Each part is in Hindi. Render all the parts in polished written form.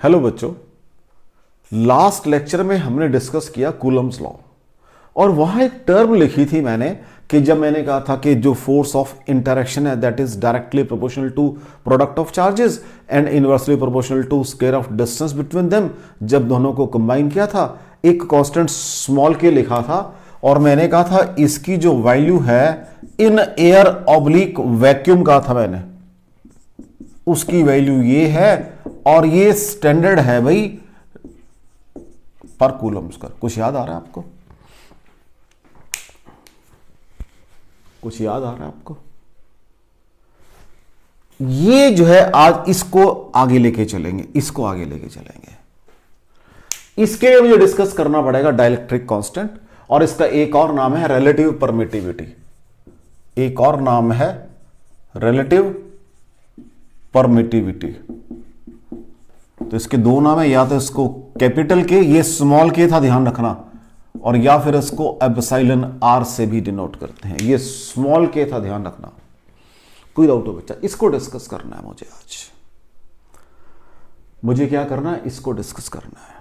हेलो बच्चों, लास्ट लेक्चर में हमने डिस्कस किया कूलम्स लॉ और वहां एक टर्म लिखी थी मैंने कि जब मैंने कहा था कि जो फोर्स ऑफ इंटरेक्शन है that is directly proportional to product of charges and inversely proportional to square of distance between them. जब दोनों को कंबाइन किया था एक कांस्टेंट स्मॉल के लिखा था और मैंने कहा था इसकी जो वैल्यू है इन एयर ऑब्लिक वैक्यूम कहा था मैंने, उसकी वैल्यू ये है और ये स्टैंडर्ड है भाई पर कूलम्स का। कुछ याद आ रहा है आपको? कुछ याद आ रहा है आपको? ये जो है आज इसको आगे लेके चलेंगे, इसको आगे लेके चलेंगे। इसके लिए मुझे डिस्कस करना पड़ेगा डाइलेक्ट्रिक कांस्टेंट और इसका एक और नाम है रिलेटिव परमिटिविटी। एक और नाम है रिलेटिव परमिटिविटी। तो इसके दो नाम है, या तो इसको कैपिटल के, ये स्मॉल के था ध्यान रखना, और या फिर इसको एप्सिलॉन आर से भी डिनोट करते हैं। ये स्मॉल के था ध्यान रखना। कोई डाउट हो बच्चा? इसको डिस्कस करना है मुझे आज। मुझे क्या करना है? इसको डिस्कस करना है।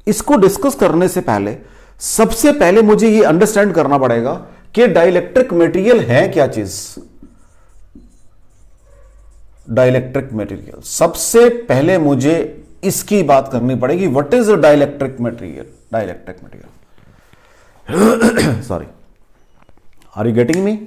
इसको डिस्कस करने से पहले सबसे पहले मुझे ये अंडरस्टैंड करना पड़ेगा कि डाइलेक्ट्रिक मटेरियल है क्या चीज। डाइलेक्ट्रिक मटेरियल, सबसे पहले मुझे इसकी बात करनी पड़ेगी। What is dielectric material? Dielectric material sorry, are you getting me?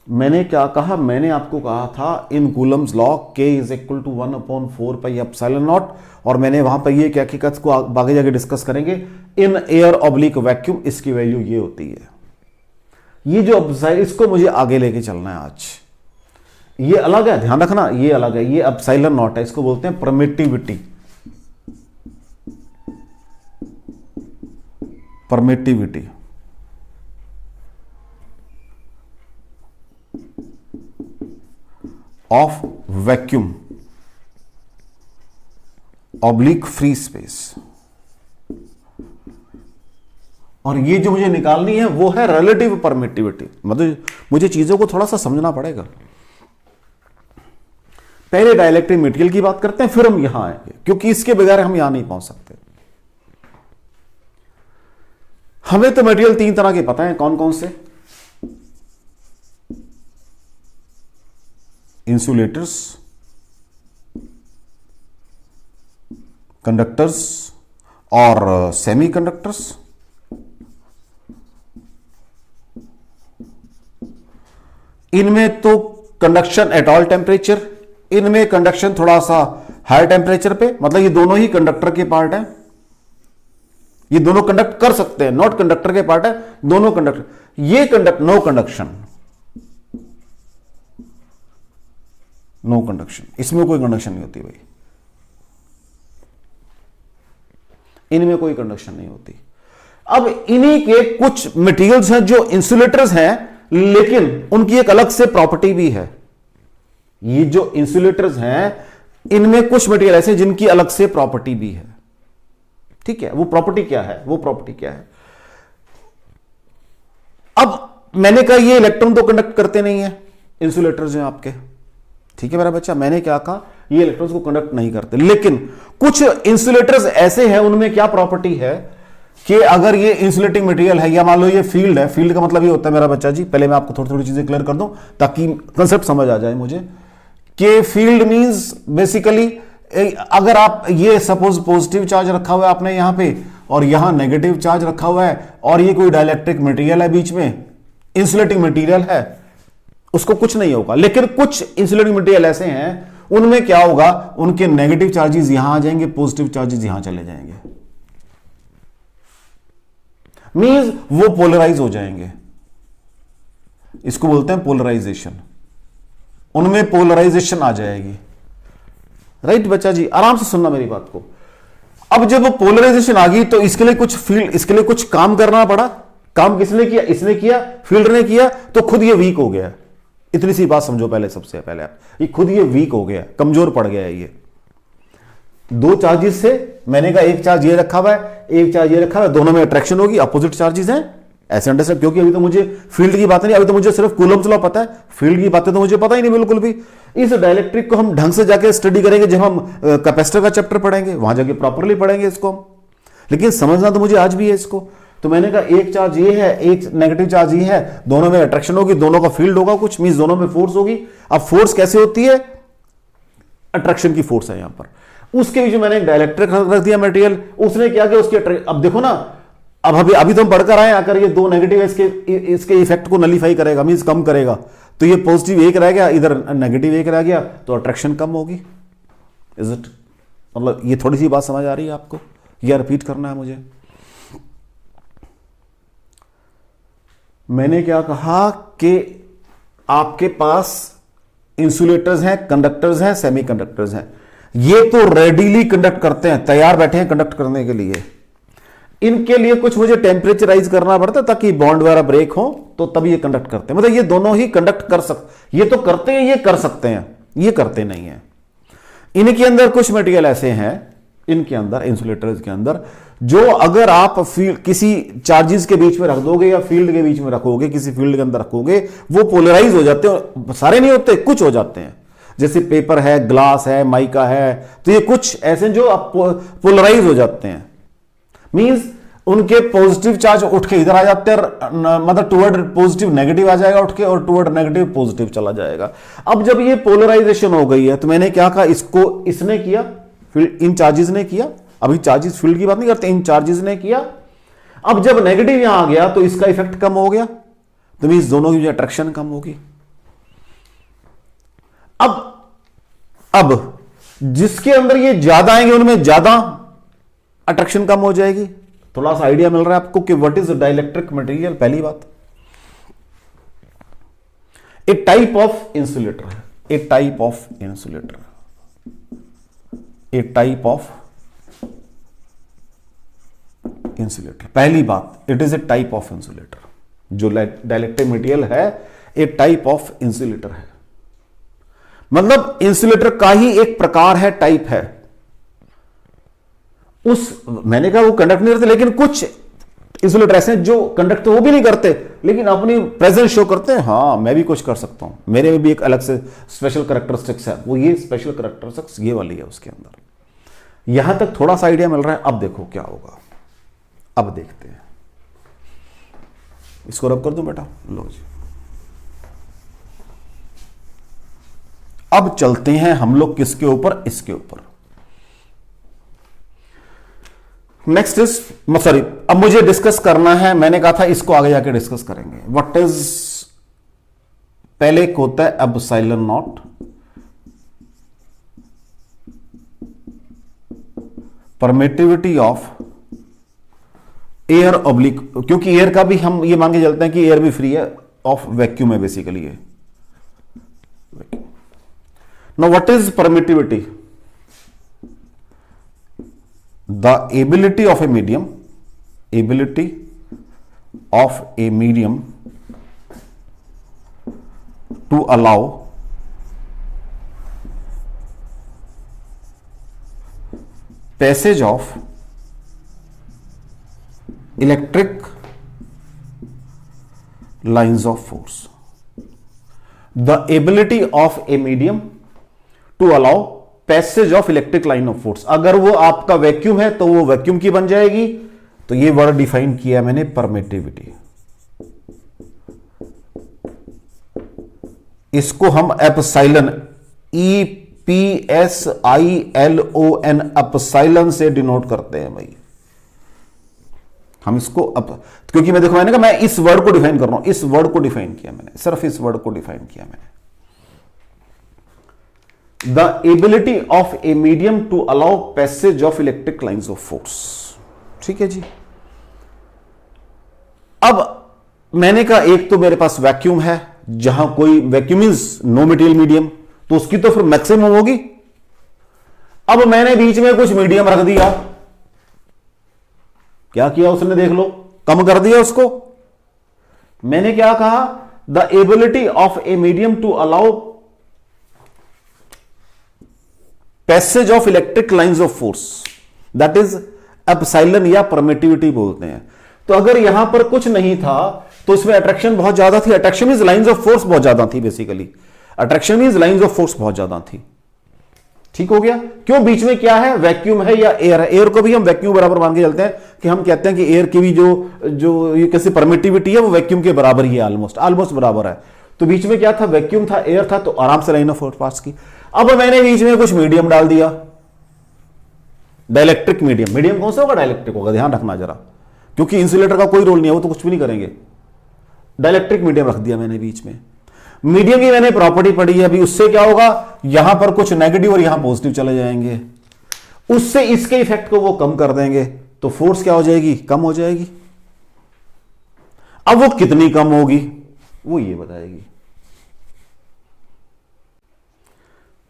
मैंने क्या कहा? मैंने आपको कहा था in Coulomb's law K is equal to 1/4 pi epsilon naught, और मैंने वहां पर ये क्या किया, इसको आगे जाके डिस्कस करेंगे। इन एयर ऑब्लिक वैक्यूम इसकी वैल्यू ये होती है। ये जो इसको मुझे आगे लेके चलना है आज। ये अलग है, ध्यान रखना, ये अलग है। ये एप्सिलॉन नॉट है, इसको बोलते हैं permittivity. Permittivity of vacuum oblique free space. और ये जो मुझे निकालनी है वो है रिलेटिव परमिटिविटी। मतलब मुझे चीजों को थोड़ा सा समझना पड़ेगा। पहले डाइलेक्ट्रिक मटेरियल की बात करते हैं, फिर हम यहां आएंगे, क्योंकि इसके बगैर हम यहां नहीं पहुंच सकते। हमें तो मटेरियल तीन तरह के पता है, कौन कौन से? इंसुलेटर्स, कंडक्टर्स और सेमीकंडक्टर्स। इनमें तो कंडक्शन एट ऑल टेम्परेचर, इनमें कंडक्शन थोड़ा सा हायर टेम्परेचर पे। मतलब ये दोनों ही कंडक्टर के पार्ट है, ये दोनों कंडक्ट कर सकते हैं, नॉट कंडक्टर के पार्ट है, दोनों कंडक्टर। ये नो कंडक्शन, नो कंडक्शन, इसमें कोई कंडक्शन नहीं होती भाई, इनमें कोई कंडक्शन नहीं होती। अब इन्हीं के कुछ मटेरियल्स हैं जो इंसुलेटर्स हैं, लेकिन उनकी एक अलग से प्रॉपर्टी भी है। ये जो इंसुलेटर्स हैं इनमें कुछ मटेरियल ऐसे जिनकी अलग से प्रॉपर्टी भी है। ठीक है, वो प्रॉपर्टी क्या है? वो प्रॉपर्टी क्या है? अब मैंने कहा ये इलेक्ट्रॉन तो कंडक्ट करते नहीं है इंसुलेटर्स हैं आपके। ठीक है मेरा बच्चा, मैंने क्या कहा? ये इलेक्ट्रॉन्स को कंडक्ट नहीं करते, लेकिन कुछ इंसुलेटर्स ऐसे हैं उनमें क्या प्रॉपर्टी है कि अगर ये इंसुलेटिंग मटेरियल है, या मान लो ये फील्ड है। फील्ड का मतलब ये होता है मेरा बच्चा जी, पहले मैं आपको थोड़ी थोड़ी चीजें क्लियर कर दूं ताकि कंसेप्ट समझ आ जाए मुझे, कि फील्ड मींस बेसिकली अगर आप ये सपोज पॉजिटिव चार्ज रखा हुआ है आपने यहां पे और यहां नेगेटिव चार्ज रखा हुआ है और ये कोई डाइलेक्ट्रिक मटेरियल है बीच में, इंसुलेटिंग मटेरियल है, उसको कुछ नहीं होगा। लेकिन कुछ इंसुलेटिंग मटेरियल ऐसे हैं उनमें क्या होगा, उनके नेगेटिव चार्जेस यहां आ जाएंगे, पॉजिटिव चार्जेस यहां चले जाएंगे। मींस वो पोलराइज हो जाएंगे, इसको बोलते हैं पोलराइजेशन। उनमें पोलराइजेशन आ जाएगी। राइट बच्चा जी, आराम से सुनना मेरी बात को। अब जब वो पोलराइजेशन आ गई तो इसके लिए कुछ फील्ड, इसके लिए कुछ काम करना पड़ा। काम किसने किया? इसने किया, फील्ड ने किया, तो खुद ये वीक हो गया। इतनी सी बात समझो पहले, सबसे पहले आप, ये खुद ये वीक हो गया, कमजोर पड़ गया है। ये दो चार्जेस से, मैंने कहा एक चार्ज ये रखा हुआ है, एक चार्ज ये रखा हुआ है, दोनों में अट्रैक्शन होगी, अपोजिट चार्जेस हैं। ऐसे अंडरस्टैंड, क्योंकि अभी तो मुझे फील्ड की बात नहीं, अभी तो मुझे सिर्फ कूलम्ब्स लॉ पता है, फील्ड की बातें तो मुझे पता ही नहीं बिल्कुल भी। इस डाइलेक्ट्रिक को हम ढंग से जाके स्टडी करेंगे जब हम कैपेसिटर का चैप्टर पढ़ेंगे, वहां जाके प्रॉपरली पढ़ेंगे इसको हम, लेकिन समझना तो मुझे आज भी है इसको। तो मैंने कहा एक चार्ज ये है, एक नेगेटिव चार्ज ये है, दोनों में अट्रैक्शन होगी, दोनों का फील्ड होगा कुछ, मींस दोनों में फोर्स होगी। अब फोर्स कैसे होती है, अट्रैक्शन की फोर्स है यहां पर, उसके बीच में मैंने एक डाइलेक्ट्रिक रख दिया मटेरियल, उसने क्या किया उसकी अब देखो ना, अब अभी तो हम पढ़कर आए, आकर ये दो नेगेटिव इसके इफेक्ट को नलीफाई करेगा, मींस कम करेगा। तो ये पॉजिटिव एक रह गया, इधर नेगेटिव एक रह गया, तो अट्रैक्शन कम होगी। Is it? मतलब ये थोड़ी सी बात समझ आ रही है आपको, या रिपीट करना है मुझे? मैंने क्या कहा कि आपके पास इंसुलेटर्स हैं, कंडक्टर्स हैं, सेमीकंडक्टर्स हैं, ये तो रेडीली कंडक्ट करते हैं, तैयार बैठे हैं कंडक्ट करने के लिए। इनके लिए कुछ मुझे टेम्परेचराइज करना पड़ता है ताकि बॉन्ड वगैरह ब्रेक हो, तो तब ये कंडक्ट करते हैं। मतलब ये दोनों ही कंडक्ट कर सकते, ये तो करते हैं, ये कर सकते हैं, ये करते नहीं है। इनके अंदर कुछ मटेरियल ऐसे हैं, इनके अंदर इंसुलेटर्स के अंदर, जो अगर आप फील्ड किसी चार्जेस के बीच में रख दोगे या फील्ड के बीच में रखोगे, किसी फील्ड के अंदर रखोगे, वो पोलराइज हो जाते हैं। सारे नहीं होते, कुछ हो जाते हैं, जैसे पेपर है, ग्लास है, माइका है, तो ये कुछ ऐसे जो आप पोलराइज हो जाते हैं, मींस उनके पॉजिटिव चार्ज उठ के इधर आ जाते हैं, मतलब टुवर्ड पॉजिटिव नेगेटिव आ जाएगा उठ के, और टुवर्ड नेगेटिव पॉजिटिव चला जाएगा। अब जब ये पोलराइजेशन हो गई है, तो मैंने क्या कहा, इसको इसने किया, इन चार्जेस ने किया, अभी चार्जेस फील्ड की बात नहीं करते, इन चार्जेस ने किया। अब जब नेगेटिव यहां आ गया तो इसका इफेक्ट कम हो गया, तो मींस दोनों की अट्रैक्शन कम होगी। अब जिसके अंदर ये ज्यादा आएंगे उनमें ज्यादा अट्रैक्शन कम हो जाएगी। थोड़ा सा आइडिया मिल रहा है आपको कि व्हाट इज डाइलेक्ट्रिक मटेरियल। पहली बात, ए टाइप ऑफ इंसुलेटर है, a type of insulator, a type of insulator. पहली बात, it is a type of insulator. जो डाइलेक्ट्रिक मटेरियल है ए टाइप ऑफ इंसुलेटर है, मतलब इंसुलेटर का ही एक प्रकार है, टाइप है। मैंने कहा वो कंडक्ट नहीं करते, लेकिन कुछ इंसुलेटर ऐसे हैं जो कंडक्ट तो वो भी नहीं करते, लेकिन अपनी प्रेजेंस शो करते हैं। हाँ, मैं भी कुछ कर सकता हूं, मेरे में भी एक अलग से स्पेशल कैरेक्टरिस्टिक्स है, वो ये स्पेशल कैरेक्टरिस्टिक्स ये वाली है उसके अंदर। यहां तक थोड़ा सा आइडिया मिल रहा है। अब देखो क्या होगा, अब देखते हैं। इसको रब कर दूं बेटा, लो जी। अब चलते हैं हम लोग किसके ऊपर, इसके ऊपर। नेक्स्ट इज, सॉरी, अब मुझे डिस्कस करना है, मैंने कहा था इसको आगे जाके डिस्कस करेंगे। व्हाट इज, पहले एक होता है epsilon not, permittivity of air oblique, क्योंकि एयर का भी हम ये मान के चलते हैं कि एयर भी फ्री है ऑफ वैक्यूम है बेसिकली ये। Now what is permittivity? The ability of a medium to allow passage of electric lines of force. The ability of a medium to allow passage of electric line of force. अगर वो आपका वैक्यूम है तो वो वैक्यूम की बन जाएगी। तो ये वर्ड डिफाइन किया मैंने, परमिटिविटी। इसको हम एप्सिलॉन, EPSILON, एप्सिलॉन से डिनोट करते हैं भाई हम इसको। अब क्योंकि मैं देखो, मैंने कहा मैं इस वर्ड को डिफाइन कर रहा हूं, इस वर्ड को डिफाइन किया मैंने, सिर्फ इस वर्ड को डिफाइन किया मैंने। The ability of a medium to allow passage of electric lines of force। ठीक है जी। अब मैंने कहा एक तो मेरे पास वैक्यूम है, जहां कोई vacuum means no material medium, तो उसकी तो फिर मैक्सिमम होगी। अब मैंने बीच में कुछ मीडियम रख दिया, क्या किया उसने, देख लो, कम कर दिया उसको। मैंने क्या कहा, the ability of a medium to allow passage of electric lines of force, that is epsilon या परमिटिविटी बोलते हैं। तो अगर यहां पर कुछ नहीं था तो इसमें अट्रैक्शन बहुत ज्यादा थी। Attraction means lines of force बहुत ज्यादा थी basically. Attraction means lines of force बहुत ज्यादा थी। ठीक हो गया? क्यों? बीच में क्या है? वैक्यूम है या एयर है। एयर को भी हम वैक्यूम बराबर मान के चलते हैं कि हम कहते हैं कि एयर की भी जो ये कैसे परमिटिविटी है वो वैक्यूम के बराबर ही है, ऑलमोस्ट बराबर है। तो बीच में क्या था? वैक्यूम था, एयर था, तो आराम से लाइन ऑफ फोर्स पास की। अब मैंने बीच में कुछ मीडियम डाल दिया, डाइलेक्ट्रिक मीडियम। मीडियम कौन सा होगा? डाइलेक्ट्रिक होगा, ध्यान रखना जरा, क्योंकि इंसुलेटर का कोई रोल नहीं है, वो तो कुछ भी नहीं करेंगे। डाइलेक्ट्रिक मीडियम रख दिया मैंने बीच में। मीडियम की मैंने प्रॉपर्टी पढ़ी है अभी, उससे क्या होगा? यहां पर कुछ नेगेटिव और यहां पॉजिटिव चले जाएंगे, उससे इसके इफेक्ट को वो कम कर देंगे, तो फोर्स क्या हो जाएगी? कम हो जाएगी। अब वो कितनी कम होगी वो ये बताएगी।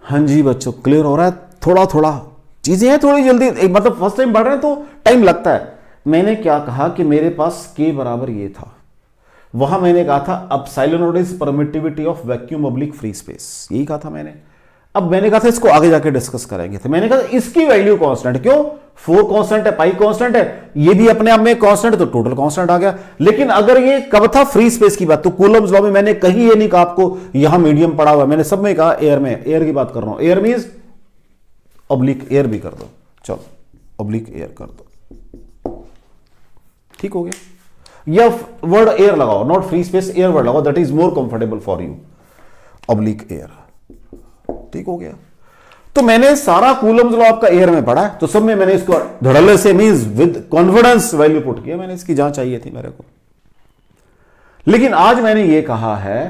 हां जी बच्चों, क्लियर हो रहा है? थोड़ा थोड़ा चीजें हैं, थोड़ी जल्दी, मतलब फर्स्ट टाइम पढ़ रहे हैं तो टाइम लगता है। मैंने क्या कहा कि मेरे पास के बराबर ये था, वहां मैंने कहा था epsilon not is permittivity of vacuum oblique free space, यही कहा था मैंने। अब मैंने कहा था इसको आगे जाके डिस्कस करेंगे, तो मैंने कहा इसकी वैल्यू कांस्टेंट है। क्यों? 4 कांस्टेंट है, पाई कांस्टेंट है, ये भी अपने आप में कांस्टेंट है, तो टोटल कांस्टेंट आ गया। लेकिन अगर ये कब था? फ्री स्पेस की बात। तो कूलम्स लॉ में मैंने कहीं ये नहीं कहा आपको यहां मीडियम पड़ा हुआ है, मैंने सब में कहा एयर में, एयर की बात कर रहा हूं। एयर मींस ऑब्लिक एयर भी कर दो, चलो ऑब्लिक एयर कर दो, ठीक हो गया। या वर्ड एयर लगाओ, not free space, air word लगाओ, that is more comfortable for you, oblique air, ठीक हो गया। तो मैंने सारा कूलम्स लॉ आपका एयर में पढ़ा है, तो सब में मैंने इसको धड़ल्ले से means with confidence value put किया, मैंने इसकी जांच चाहिए थी मेरे को। लेकिन आज मैंने ये कहा है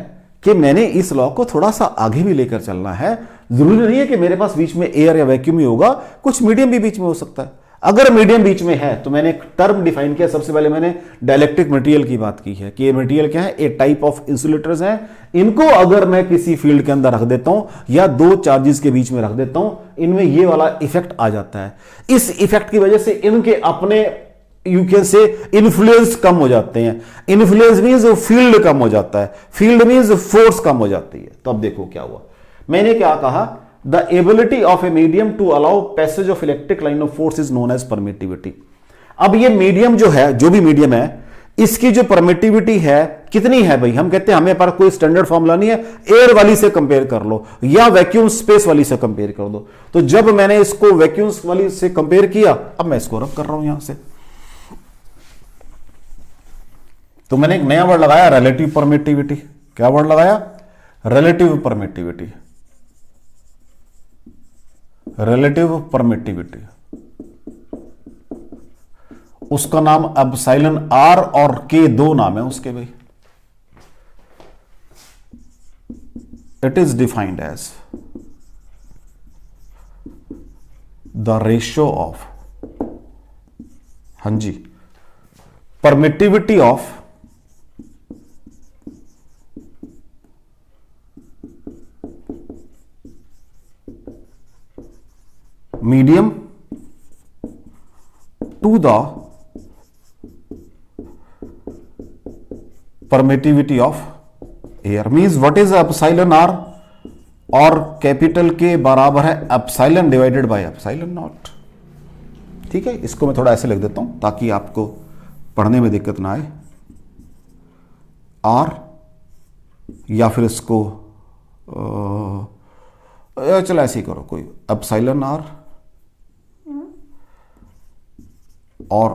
कि मैंने इस लॉ को थोड़ा सा आगे भी लेकर चलना है। जरूरी नहीं है कि मेरे पास बीच में एयर या वैक्यूम ही होगा, कुछ मीडियम भी बीच में हो सकता है। अगर मीडियम बीच में है तो मैंने एक टर्म डिफाइन किया। सबसे पहले मैंने डाइलेक्ट्रिक मटेरियल की बात की है कि ये मटेरियल क्या है? ए टाइप ऑफ इंसुलेटर्स हैं। इनको अगर मैं किसी फील्ड के अंदर रख देता हूं या दो चार्जेस के बीच में रख देता हूं, इनमें ये वाला इफेक्ट आ जाता है। इस इफेक्ट की वजह से इनके अपने यू कैन से इन्फ्लुएंस कम हो जाते हैं। इन्फ्लुएंस मींस फील्ड कम हो जाता है, फील्ड मींस फोर्स कम हो जाती है। तो अब देखो क्या हुआ, मैंने क्या कहा? The ability of a medium to allow passage of electric line of force is known as permittivity। अब ये मीडियम जो है, जो भी मीडियम है, इसकी जो परमिटिविटी है कितनी है भाई? हम कहते हैं हमें पर कोई स्टैंडर्ड फॉर्मूला नहीं है, एयर वाली से कंपेयर कर लो या वैक्यूम स्पेस वाली से कंपेयर कर दो। तो जब मैंने इसको वैक्यूम वाली से कंपेयर किया, अब मैं इसको रब कर रहा हूं यहां से, तो मैंने एक नया वर्ड लगाया, रिलेटिव परमिटिविटी। क्या वर्ड लगाया? Relative permittivity. रिलेटिव परमिटिविटी, उसका नाम एप्सिलॉन आर और के, दो नाम है उसके भाई। It is defined as the ratio of, हां जी, permittivity of medium to the permittivity of air means what is epsilon r और कैपिटल के बराबर है epsilon divided by epsilon not. ठीक है, इसको मैं थोड़ा ऐसे लिख देता हूं ताकि आपको पढ़ने में दिक्कत ना आए। आर या फिर इसको चलो ऐसे ही करो, कोई एप्सिलॉन आर और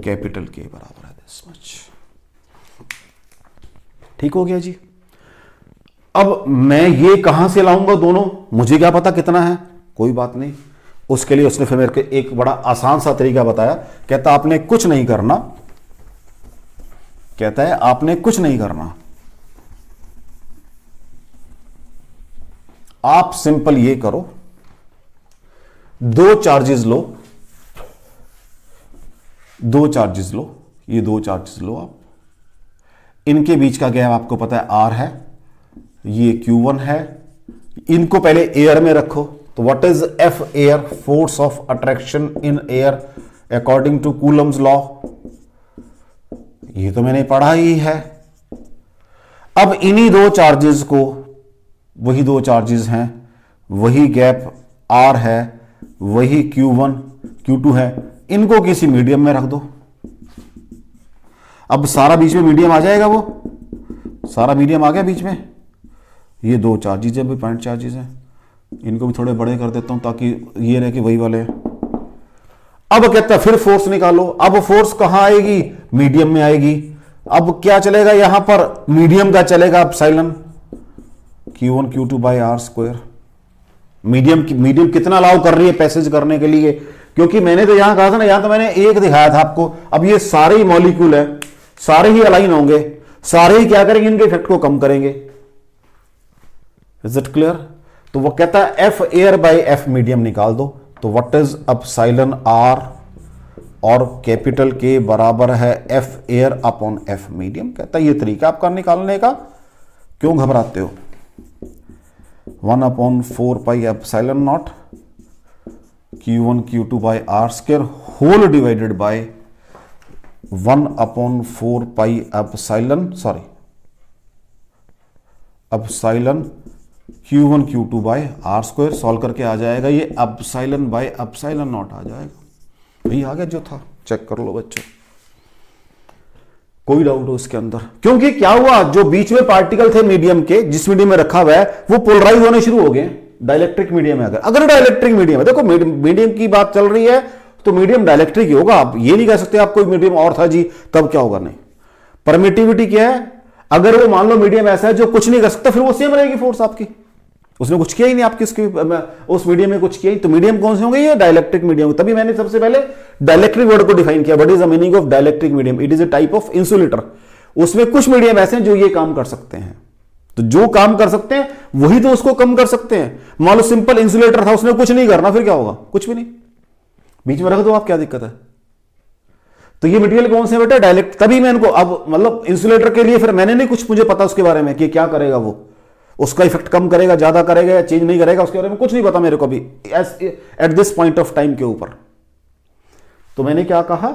कैपिटल के बराबर है दिस मच। ठीक हो गया जी। अब मैं ये कहां से लाऊंगा दोनों? मुझे क्या पता कितना है, कोई बात नहीं। उसके लिए उसने फिर मेरे को एक बड़ा आसान सा तरीका बताया। कहता आपने कुछ नहीं करना, कहता है आपने कुछ नहीं करना, आप सिंपल ये करो, दो चार्जेस लो, दो चार्जेस लो, ये दो चार्जेस लो आप, इनके बीच का गैप आपको पता है आर है, ये Q1 है, इनको पहले एयर में रखो। तो what is F air? Force of attraction in air according to Coulomb's law. ये तो मैंने पढ़ा ही है। अब इन्हीं दो चार्जेस को, वही दो चार्जेस हैं, वही गैप आर है, वही Q1 Q2 है, इनको किसी मीडियम में रख दो। अब सारा बीच में मीडियम आ जाएगा, वो सारा मीडियम आ गया बीच में। ये दो चार्जेज है, पॉइंट चार्जेज हैं, इनको भी थोड़े बड़े कर देता हूं ताकि ये रहे कि वही वाले हैं। अब कहता है फिर फोर्स निकालो। अब फोर्स कहां आएगी? मीडियम में आएगी। अब क्या चलेगा यहां पर? मीडियम का चलेगा epsilon Q1 Q2 by R square. Medium कितना अलाउ कर रही है पैसेज करने के लिए? क्योंकि मैंने तो यहां कहा था ना, यहां तो मैंने एक दिखाया था आपको। अब ये सारे ही मॉलिक्यूल है, सारे ही अलाइन होंगे, सारे ही क्या करेंगे? इनके इफेक्ट को कम करेंगे। Is it clear? तो वो कहता है F air by F medium निकाल दो। तो व्हाट इज एप्सिलॉन आर और कैपिटल के बराबर है F air upon F medium. कहता है ये तरीका आपका निकालने का, क्यों घबराते हो? 1/4 pi epsilon not Q1 Q2 by R square whole divided by 1/4 pi epsilon epsilon Q1 Q2 by R square. Solve करके आ जाएगा ये एप्सिलॉन बाय एप्सिलॉन नॉट आ जाएगा। यही आ गया जो था, चेक कर लो बच्चों, कोई डाउट हो इसके अंदर? क्योंकि क्या हुआ, जो बीच में पार्टिकल थे मीडियम के, जिस मीडियम में रखा हुआ है, वो पोलराइज होने शुरू हो गए। डाइलेक्ट्रिक मीडियम है, अगर डाइलेक्ट्रिक मीडियम है, देखो मीडियम की बात चल रही है तो मीडियम डाइलेक्ट्रिक ही होगा। आप ये नहीं कह सकते आप कोई मीडियम और था जी तब क्या होगा, नहीं। परमिटिविटी क्या है? अगर वो मान लो मीडियम ऐसा है जो कुछ नहीं कर सकता, फिर वो सेम रहेगी फोर्स आपकी। उसने कुछ किया ही नहीं आपकी, उस मीडियम में कुछ किया ही। तो मीडियम कौन से होंगे? ये डाइलेक्ट्रिक मीडियम। तभी मैंने सबसे पहले डाइलेक्ट्रिक वर्ड को डिफाइन किया। What is the meaning of dielectric medium? It is a type of insulator. उसमें कुछ मीडियम ऐसे हैं जो ये काम कर सकते हैं। तो जो काम कर सकते हैं वही तो उसको कम कर सकते हैं। मान लो सिंपल इंसुलेटर था, उसने कुछ नहीं करना, फिर क्या होगा? कुछ भी नहीं, बीच में रख दो आप, क्या दिक्कत है? तो ये मटेरियल कौन से बेटा? डायलेक्ट। तभी मैं इनको अब मतलब इंसुलेटर के लिए फिर मैंने नहीं कुछ मुझे पता उसके बारे में कि क्या करेगा वो, उसका इफेक्ट कम करेगा, ज्यादा करेगा या चेंज नहीं करेगा, उसके बारे में कुछ नहीं पता मेरे को भी at this point of time के ऊपर। तो मैंने क्या कहा?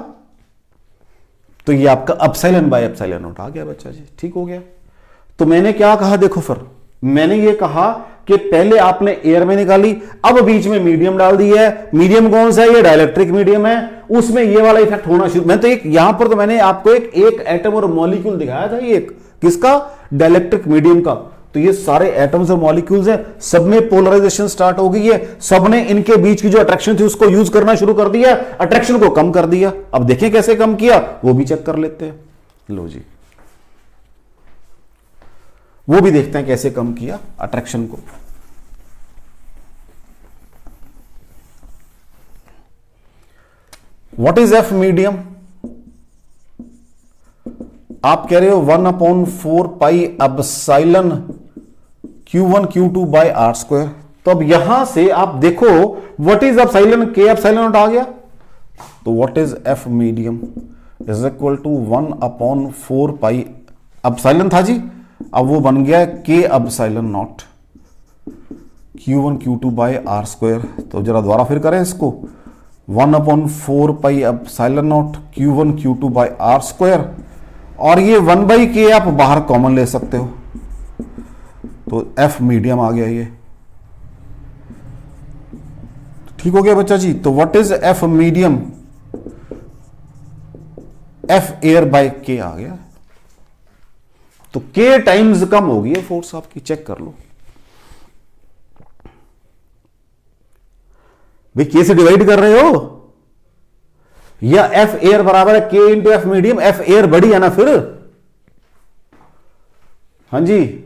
तो ये आपका एप्सिलॉन बाय एप्सिलॉन नॉट आ गया बच्चा जी, ठीक हो गया। तो मैंने क्या कहा? देखो फिर मैंने ये कहा कि पहले आपने एयर में निकाली, अब बीच में मीडियम डाल दी है। मीडियम कौन सा है? ये डाइलेक्ट्रिक मीडियम है। उसमें ये वाला इफेक्ट होना शुरू। मैं तो एक यहां पर तो मैंने आपको एक एटम और मॉलिक्यूल दिखाया था, एक किसका? डाइलेक्ट्रिक मीडियम का। तो ये सारे एटम्स और मॉलिक्यूल्स हैं, सब में पोलराइजेशन स्टार्ट हो गई है, सब ने इनके बीच की जो अट्रैक्शन थी उसको यूज करना शुरू कर दिया, अट्रैक्शन को कम कर दिया। अब देखें कैसे कम किया, वो भी चेक कर लेते हैं। लो जी, वो भी देखते हैं कैसे कम किया अट्रैक्शन को। What is F medium? आप कह रहे हो 1/4 pi epsilon Q1 Q2 by R square. तो अब यहां से आप देखो what is epsilon, K epsilon not आ गया। तो what is F medium is equal to 1/4 pi epsilon था जी, अब वो बन गया K epsilon not Q1 Q2 by R square. तो जरा दोबारा फिर करें इसको, 1/4 pi epsilon not Q1 Q2 by R square, और ये 1/k आप बाहर कॉमन ले सकते हो। तो एफ मीडियम आ गया ये, ठीक हो गया बच्चा जी। तो what is F medium? F air by के आ गया। तो के टाइम्स कम होगी है फोर्स आपकी, चेक कर लो भाई। के से डिवाइड कर रहे हो या एफ एयर बराबर है के into F medium? F air बड़ी है ना फिर। हाँ जी,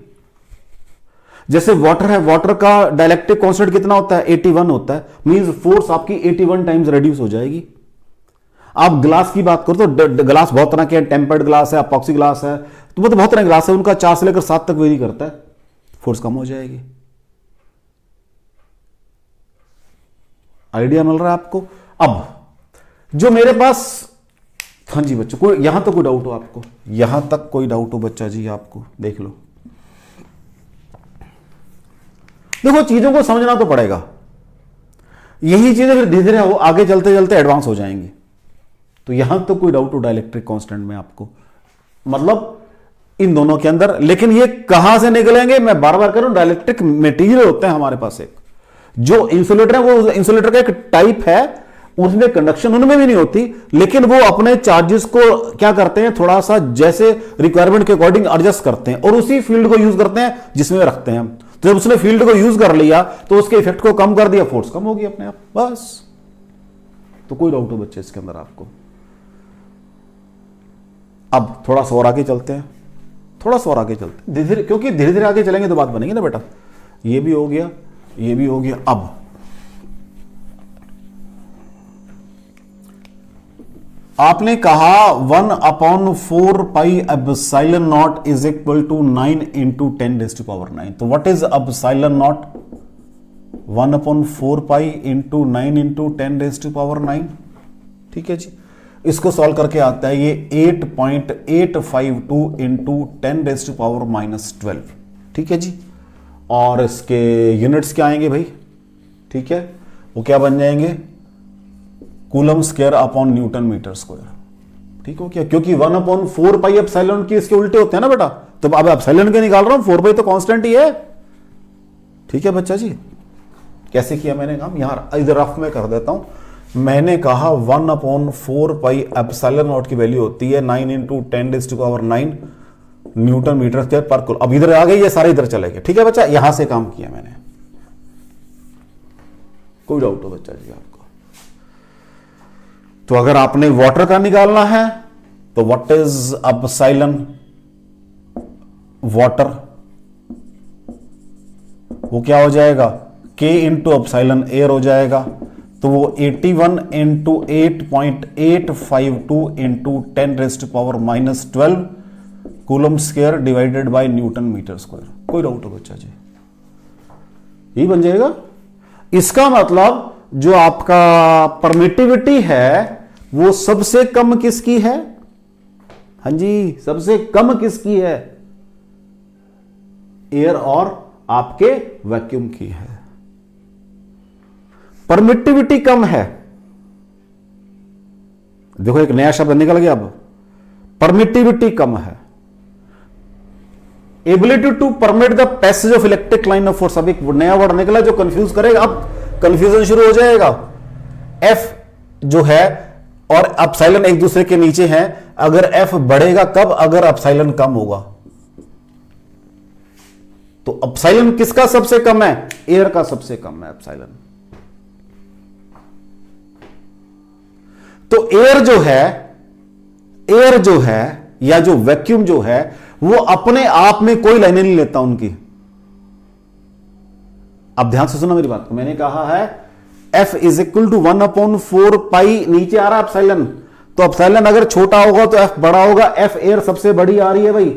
जैसे वाटर है, वाटर का डाइलेक्ट्रिक कांस्टेंट कितना होता है? 81 होता है। मींस फोर्स आपकी 81 टाइम्स रिड्यूस हो जाएगी। आप ग्लास की बात करो तो ग्लास बहुत तरह के हैं, टेम्पर्ड ग्लास है, अपॉक्सी ग्लास है, तो मतलब बहुत तरह के ग्लास है, उनका 4 से लेकर 7 तक वेरी करता है, फोर्स कम हो जाएगी। आइडिया मिल रहा है आपको? अब जो मेरे पास, हाँ जी बच्चों, कोई यहां तक कोई डाउट हो आपको? यहां तक कोई डाउट हो बच्चा जी आपको? देख लो, देखो चीजों को समझना तो पड़ेगा। यही चीजें फिर धीरे धीरे आगे चलते चलते एडवांस हो जाएंगी। तो यहां तो कोई डाउट हो डाइलेक्ट्रिक कांस्टेंट में आपको, मतलब इन दोनों के अंदर। लेकिन ये कहां से निकलेंगे? मैं बार बार कह रहा हूं, डाइलेक्ट्रिक मटेरियल होते हैं हमारे पास एक, जो इंसुलेटर है वो इंसुलेटर का एक टाइप है, उसमें कंडक्शन उनमें भी नहीं होती, लेकिन वो अपने चार्जेस को क्या करते हैं, थोड़ा सा जैसे रिक्वायरमेंट के अकॉर्डिंग एडजस्ट करते हैं और उसी फील्ड को यूज करते हैं जिसमें रखते हैं। तो जब उसने फील्ड को यूज कर लिया तो उसके इफेक्ट को कम कर दिया, फोर्स कम होगी अपने आप, बस। तो कोई डाउट हो बच्चे इसके अंदर आपको? अब थोड़ा सा और आगे चलते हैं, थोड़ा सा और आगे चलते हैं धीरे धीरे, क्योंकि धीरे धीरे आगे चलेंगे तो बात बनेगी ना बेटा। ये भी हो गया, ये भी हो गया। अब आपने कहा 1/4 pi epsilon not is equal to 9 into 10⁻⁹। तो what is epsilon not? 1/4 pi into 9 into 10⁻⁹। ठीक है जी, इसको सॉल्व करके आता है ये 8.852 इंटू 10⁻⁻12। ठीक है जी, और इसके यूनिट्स क्या आएंगे भाई? ठीक है, वो क्या बन जाएंगे? Coulomb square upon newton metre square. ठीक हो क्या? क्योंकि 1/4 पाई एप्सिलॉन की इसके उल्टे होते हैं ना बेटा, तो अब एप्सिलॉन के निकाल रहा हूं, 4 पाई तो कांस्टेंट ही है। ठीक है बच्चा जी, कैसे किया मैंने काम? यहां इधर रफ में कर देता हूं। मैंने कहा 1/4 पाई एप्सिलॉन नॉट की वैल्यू होती है 9 इंटू 10⁻⁹ न्यूटन मीटर स्क्वायर पर कूलम। अब इधर आ गए, ये सारे इधर चले गए। ठीक है बच्चा, यहां से काम किया मैंने। कोई डाउट हो बच्चा जी आपको? तो अगर आपने वाटर का निकालना है तो व्हाट इज एप्सिलॉन वाटर? वो क्या हो जाएगा? K इंटू एप्सिलॉन एयर हो जाएगा। तो वो 81 into 8.852 into 10⁻⁻12 coulomb square divided by newton metre square. कोई डाउट हो बच्चा जी? यही बन जाएगा। इसका मतलब जो आपका परमिटिविटी है वो सबसे कम किसकी है? हां जी, सबसे कम किसकी है? एयर और आपके वैक्यूम की है। परमिटिविटी कम है। देखो एक नया शब्द निकल गया, अब परमिटिविटी कम है। Ability to permit the passage of electric line of force. अब एक नया वर्ड निकला जो कंफ्यूज करेगा, अब कंफ्यूजन शुरू हो जाएगा। एफ जो है और एप्सिलॉन एक दूसरे के नीचे हैं, अगर एफ बढ़ेगा कब? अगर एप्सिलॉन कम होगा। तो एप्सिलॉन किसका सबसे कम है? एयर का सबसे कम है एप्सिलॉन। तो एयर जो है या जो वैक्यूम जो है वो अपने आप में कोई लाइनें नहीं लेता उनकी। अब ध्यान से सुनो मेरी बात को। मैंने कहा है F इज इक्वल टू 1/4 पाई, नीचे आ रहा है एप्सिलॉन, तो एप्सिलॉन अगर छोटा होगा तो F बड़ा होगा। F एयर सबसे बड़ी आ रही है भाई,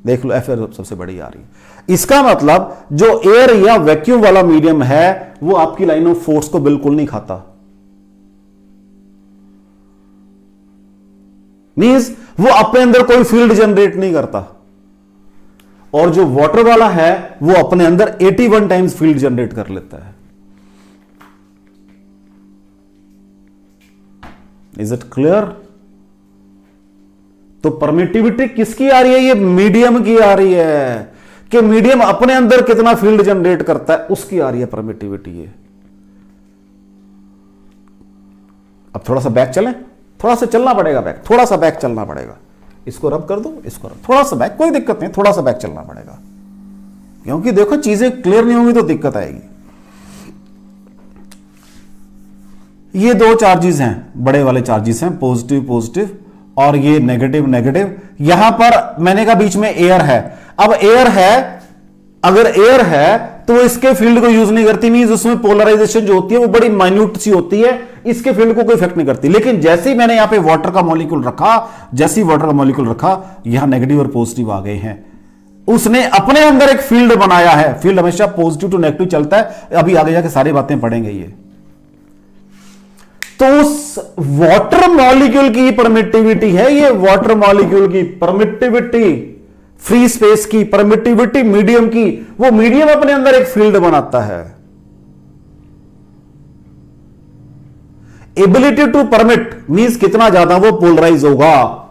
देख लो F एयर सबसे बड़ी आ रही है। इसका मतलब जो एयर या वैक्यूम वाला मीडियम है वो आपकी लाइन ऑफ फोर्स को बिल्कुल नहीं खाता। मींस वो अपने अंदर कोई फील्ड जनरेट नहीं करता। और जो वाटर वाला है वो अपने अंदर 81 टाइम्स फील्ड जनरेट कर लेता है। Is it clear? तो परमिटिविटी किसकी आ रही है? ये मीडियम की आ रही है कि मीडियम अपने अंदर कितना फील्ड जनरेट करता है, उसकी आ रही है परमिटिविटी ये। अब थोड़ा सा बैक चलें, थोड़ा सा चलना पड़ेगा बैक, थोड़ा सा बैक चलना पड़ेगा। इसको रब कर दो, इसको रब, थोड़ा सा बैक, कोई दिक्कत नहीं, थोड़ा सा बैक चलना पड़ेगा, क्योंकि देखो चीजें क्लियर नहीं होंगी तो दिक्कत आएगी। ये दो चार्जेस हैं, बड़े वाले चार्जेस हैं, पॉजिटिव पॉजिटिव और ये नेगेटिव नेगेटिव। यहां पर मैंने कहा बीच में एयर है। अब एयर है, अगर एयर है तो इसके फील्ड को यूज नहीं करती, मींस उसमें पोलराइजेशन जो होती है वो बड़ी माइन्यूट सी होती है, इसके फील्ड को कोई इफेक्ट नहीं करती। लेकिन जैसे ही मैंने यहां पे वाटर का मॉलिक्यूल रखा, जैसे ही वाटर का मॉलिक्यूल रखा, यहां नेगेटिव और पॉजिटिव आ गए हैं, उसने अपने अंदर एक फील्ड बनाया है। फील्ड हमेशा पॉजिटिव टू नेगेटिव चलता है, अभी आगे जाके सारी बातें पढ़ेंगे ये। तो उस वाटर मॉलिक्यूल की परमिटिविटी है ये, वाटर मॉलिक्यूल की परमिटिविटी, फ्री स्पेस की परमिटिविटी, मीडियम की, वो मीडियम अपने अंदर एक फील्ड बनाता है। एबिलिटी टू परमिट मींस कितना ज्यादा वो पोलराइज होगा,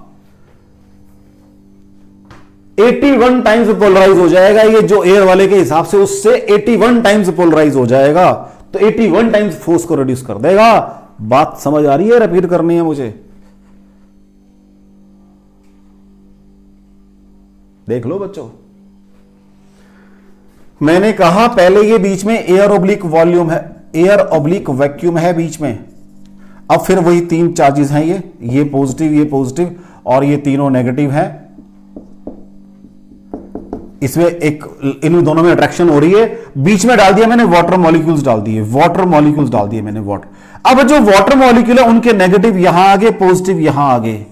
81 टाइम्स पोलराइज हो जाएगा ये, जो एयर वाले के हिसाब से उससे 81 टाइम्स पोलराइज हो जाएगा, तो 81 टाइम्स फोर्स को रिड्यूस कर देगा। बात समझ आ रही है, रिपीट करनी है मुझे? देख लो बच्चों, मैंने कहा पहले ये बीच में एयर ऑब्लिक वॉल्यूम है, एयर ऑब्लिक वैक्यूम है बीच में। अब फिर वही तीन चार्जेस हैं, ये पॉजिटिव और ये तीनों नेगेटिव हैं। इसमें एक इन दोनों में अट्रैक्शन हो रही है, बीच में डाल दिया मैंने वाटर मॉलिक्यूल्स डाल दिए मैंने वाटर। अब जो वाटर मॉलिक्यूल है उनके नेगेटिव यहां आगे, पॉजिटिव यहां आगे।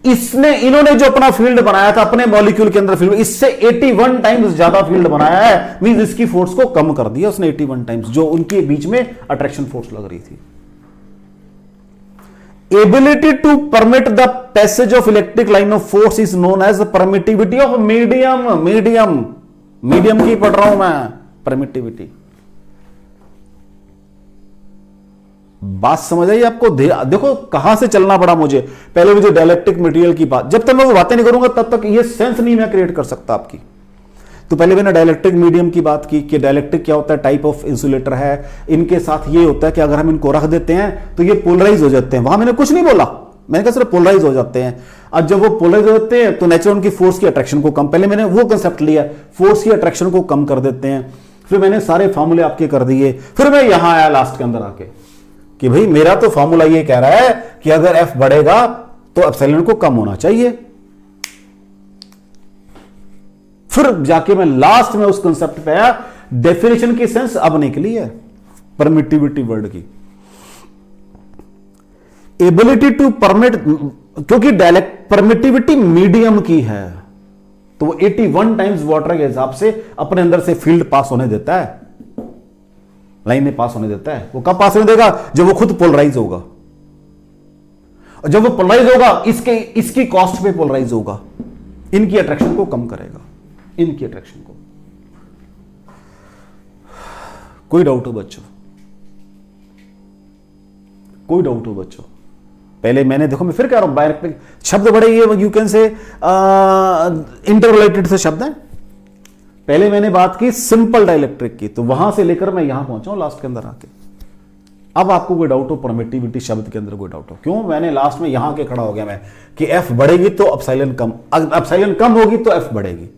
इन्होंने जो अपना फील्ड बनाया था अपने मॉलिक्यूल के अंदर फील्ड, इससे 81 टाइम्स ज्यादा फील्ड बनाया है, मींस इसकी फोर्स को कम कर दिया उसने 81 टाइम्स, जो उनके बीच में अट्रैक्शन फोर्स लग रही थी। Ability to permit the passage of electric line of force is known as permittivity of medium की पढ़ रहा हूं मैं, परमिटिविटी। बात समझ आई आपको? देखो कहां से चलना पड़ा मुझे। पहले मुझे डाइलेक्ट्रिक मटेरियल की बात, जब तक मैं वो बातें नहीं करूंगा तब तक ये सेंस नहीं मैं क्रिएट कर सकता आपकी। तो पहले मैंने डाइलेक्ट्रिक मीडियम की बात की कि डाइलेक्ट्रिक क्या होता है, टाइप ऑफ इंसुलेटर है। इनके साथ ये होता है कि अगर हम इनको रख देते हैं तो ये पोलराइज हो जाते हैं। वहां मैंने कुछ नहीं बोला, मैंने कहा सिर्फ पोलराइज हो जाते हैं। अब जब वो पोलराइज हो जाते हैं तो नेचुरल उनकी फोर्स की अट्रैक्शन को कम, पहले मैंने वो कंसेप्ट लिया, फोर्स की अट्रैक्शन को कम कर देते हैं। फिर मैंने सारे फॉर्मूले आपके कर दिए। फिर मैं यहां आया लास्ट के अंदर आके कि भाई मेरा तो फॉर्मूला ये कह रहा है कि अगर एफ बढ़ेगा तो एप्सिलॉन को कम होना चाहिए। फिर जाके मैं लास्ट में उस कंसेप्ट पे आया, डेफिनेशन की सेंस अब निकली है परमिटिविटी वर्ड की। एबिलिटी टू परमिट, क्योंकि डायरेक्ट परमिटिविटी मीडियम की है तो वो 81 टाइम्स वाटर के हिसाब से अपने अंदर से फील्ड पास होने देता है, लाइन में पास होने देता है। वो कब पास होने देगा? जब वो खुद पोलराइज होगा। और जब वो पोलराइज होगा इसकी कॉस्ट पे पोलराइज होगा, इनकी अट्रैक्शन को कम करेगा, इनकी अट्रैक्शन को। कोई डाउट हो बच्चों? कोई डाउट हो बच्चों? पहले मैंने, देखो मैं फिर कह रहा हूं, डायरेक्ट शब्द बड़े ये यू कैन से इंटररिलेटेड से शब्द हैं। पहले मैंने बात की सिंपल डाइलेक्ट्रिक की, तो वहां से लेकर मैं यहां पहुंचा हूं लास्ट के अंदर आके। अब आपको कोई डाउट हो परमिटिविटी शब्द के अंदर, कोई डाउट हो? क्यों मैंने लास्ट में यहां के खड़ा हो गया मैं कि एफ बढ़ेगी तो एप्सिलॉन कम, एप्सिलॉन कम होगी तो एफ बढ़ेगी।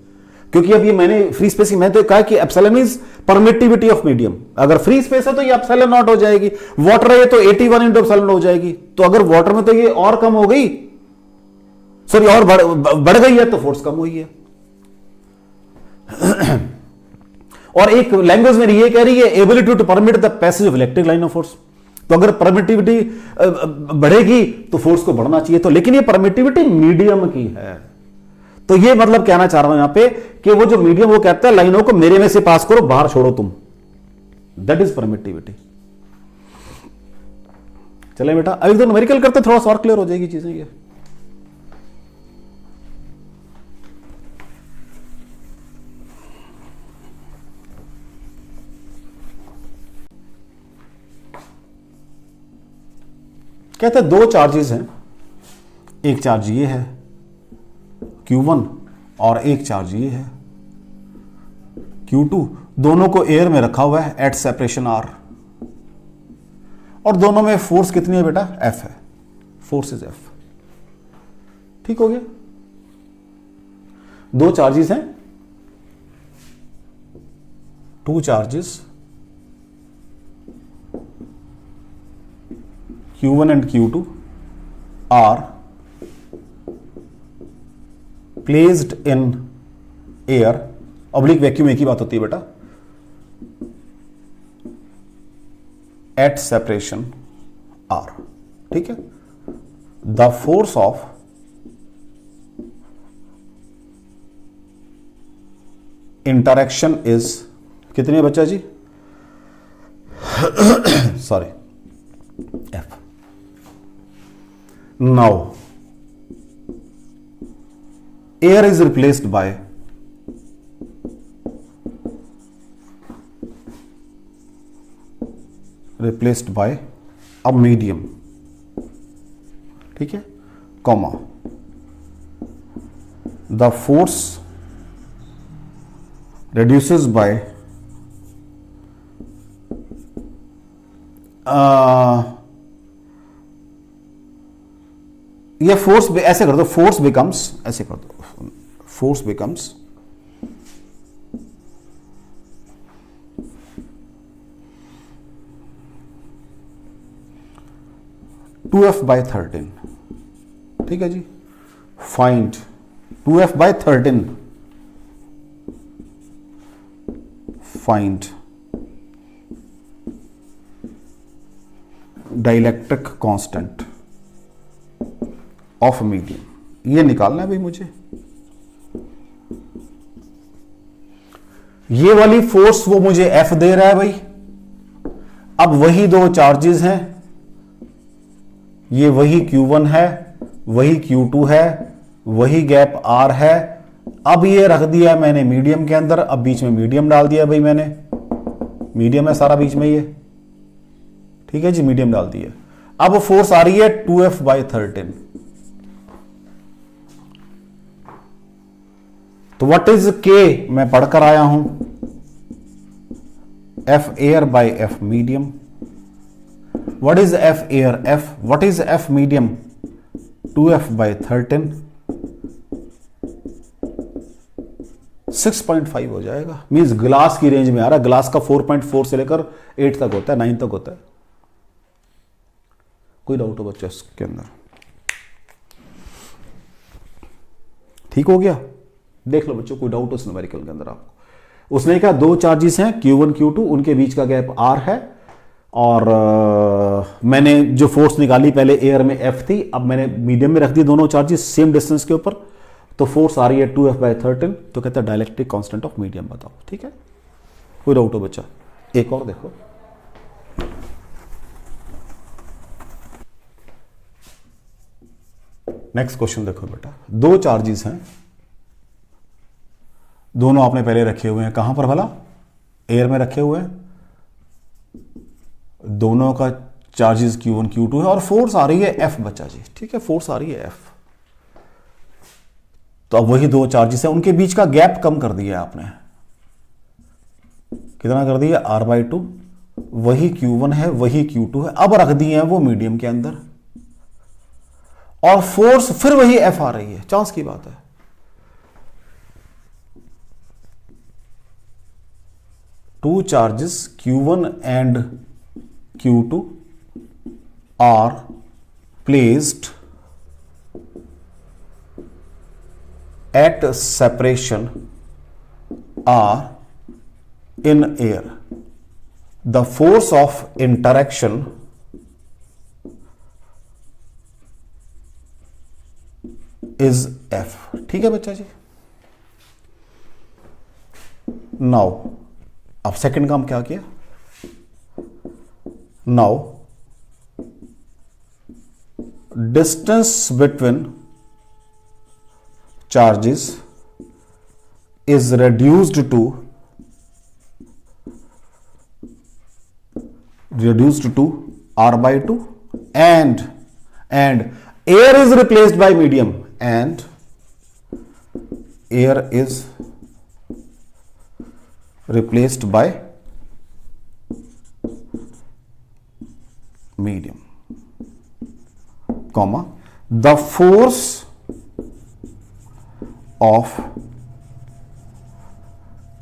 क्योंकि अब ये मैंने फ्री स्पेस की, मैंने तो कहा कि epsilon is permittivity of medium. अगर फ्री स्पेस है तो ये एप्सिलॉन नॉट हो जाएगी, वाटर है तो 81 इंटू एप्सिलॉन हो जाएगी। तो अगर वाटर में तो ये और कम हो गई, सॉरी और बढ़ गई है तो फोर्स कम हुई है। और एक लैंग्वेज मेरी ये कह रही है ability to permit the passage of electric line of force. तो अगर परमिटिविटी बढ़ेगी तो फोर्स को बढ़ना चाहिए, तो लेकिन ये परमिटिविटी मीडियम की है। तो ये मतलब कहना चाह रहा हूं यहां पे कि वो जो मीडियम, वो कहता है लाइनों को मेरे में से पास करो, बाहर छोड़ो तुम, दैट इज परमिटिविटी। चले बेटा, अभी तो न्यूमेरिकल करते थोड़ा सा और क्लियर हो जाएगी चीजें ये। कहते हैं दो चार्जेस हैं, एक चार्ज ये है Q1 और एक चार्ज ये है Q2। दोनों को एयर में रखा हुआ है एट सेपरेशन R, और दोनों में फोर्स कितनी है बेटा? F है, फोर्स इज F। ठीक हो गया? दो चार्जेस हैं, two charges Q1 and Q2 are placed in air, oblique vacuum एक ही बात होती है बेटा, at separation R। ठीक है? The force of interaction is कितनी है बच्चा जी? Sorry, F। Now air is replaced by a medium, ठीक है, comma, the force reduces by ये फोर्स ऐसे कर दो, फोर्स बिकम्स, ऐसे कर दो, force becomes two F by 13, ठीक है जी। Find 2f by 13, find dielectric constant of medium, ये निकालना है भाई मुझे। ये वाली फोर्स वो मुझे F दे रहा है भाई। अब वही दो चार्जेस हैं, ये वही Q1 है, वही Q2 है, वही गैप R है। अब ये रख दिया मैंने मीडियम के अंदर, अब बीच में मीडियम डाल दिया भाई मैंने, मीडियम है सारा बीच में ये, ठीक है जी, मीडियम डाल दिया। अब फोर्स आ रही है 2f बाई 13। तो व्हाट इज K, मैं पढ़कर आया हूं, F air by F medium. What is F air, F, what is F medium, 2f by 13, 6.5 हो जाएगा। मींस ग्लास की रेंज में आ रहा है, ग्लास का 4.4 से लेकर 8 तक होता है, 9 तक होता है। कोई डाउट हो बच्चा इसके अंदर? ठीक हो गया, देख लो बच्चों, कोई डाउट हो इस न्यूमेरिकल के अंदर आपको? उसने कहा दो चार्जेस हैं Q1 Q2, उनके बीच का गैप R है, और मैंने जो फोर्स निकाली पहले एयर में F थी, अब मैंने मीडियम में रख दी दोनों चार्जेस सेम डिस्टेंस के ऊपर, तो फोर्स आ रही है 2f बाई 13। तो कहता है डायलेक्ट्रिक कांस्टेंट ऑफ मीडियम बताओ, ठीक है? कोई डाउट हो बच्चा? एक और देखो, नेक्स्ट क्वेश्चन देखो बेटा। दो चार्जेस हैं, दोनों आपने पहले रखे हुए हैं, कहां पर भला? एयर में रखे हुए हैं। दोनों का चार्जेस Q1 Q2 है, और फोर्स आ रही है F बच्चा जी, ठीक है, फोर्स आ रही है F। तो अब वही दो चार्जेस हैं, उनके बीच का गैप कम कर दिया आपने, कितना कर दिया? R/2। वही Q1 है, वही Q2 है, अब रख दिए हैं वो मीडियम के अंदर, और फोर्स फिर वही F आ रही है। चांस की बात है, two charges Q1 and Q2 are placed at separation R in air. The force of interaction is F। ठीक है बच्चा जी। नाउ अब सेकंड काम क्या किया? Now distance between charges is reduced to R/2, and air is replaced by medium, and air is replaced by medium, comma, the force of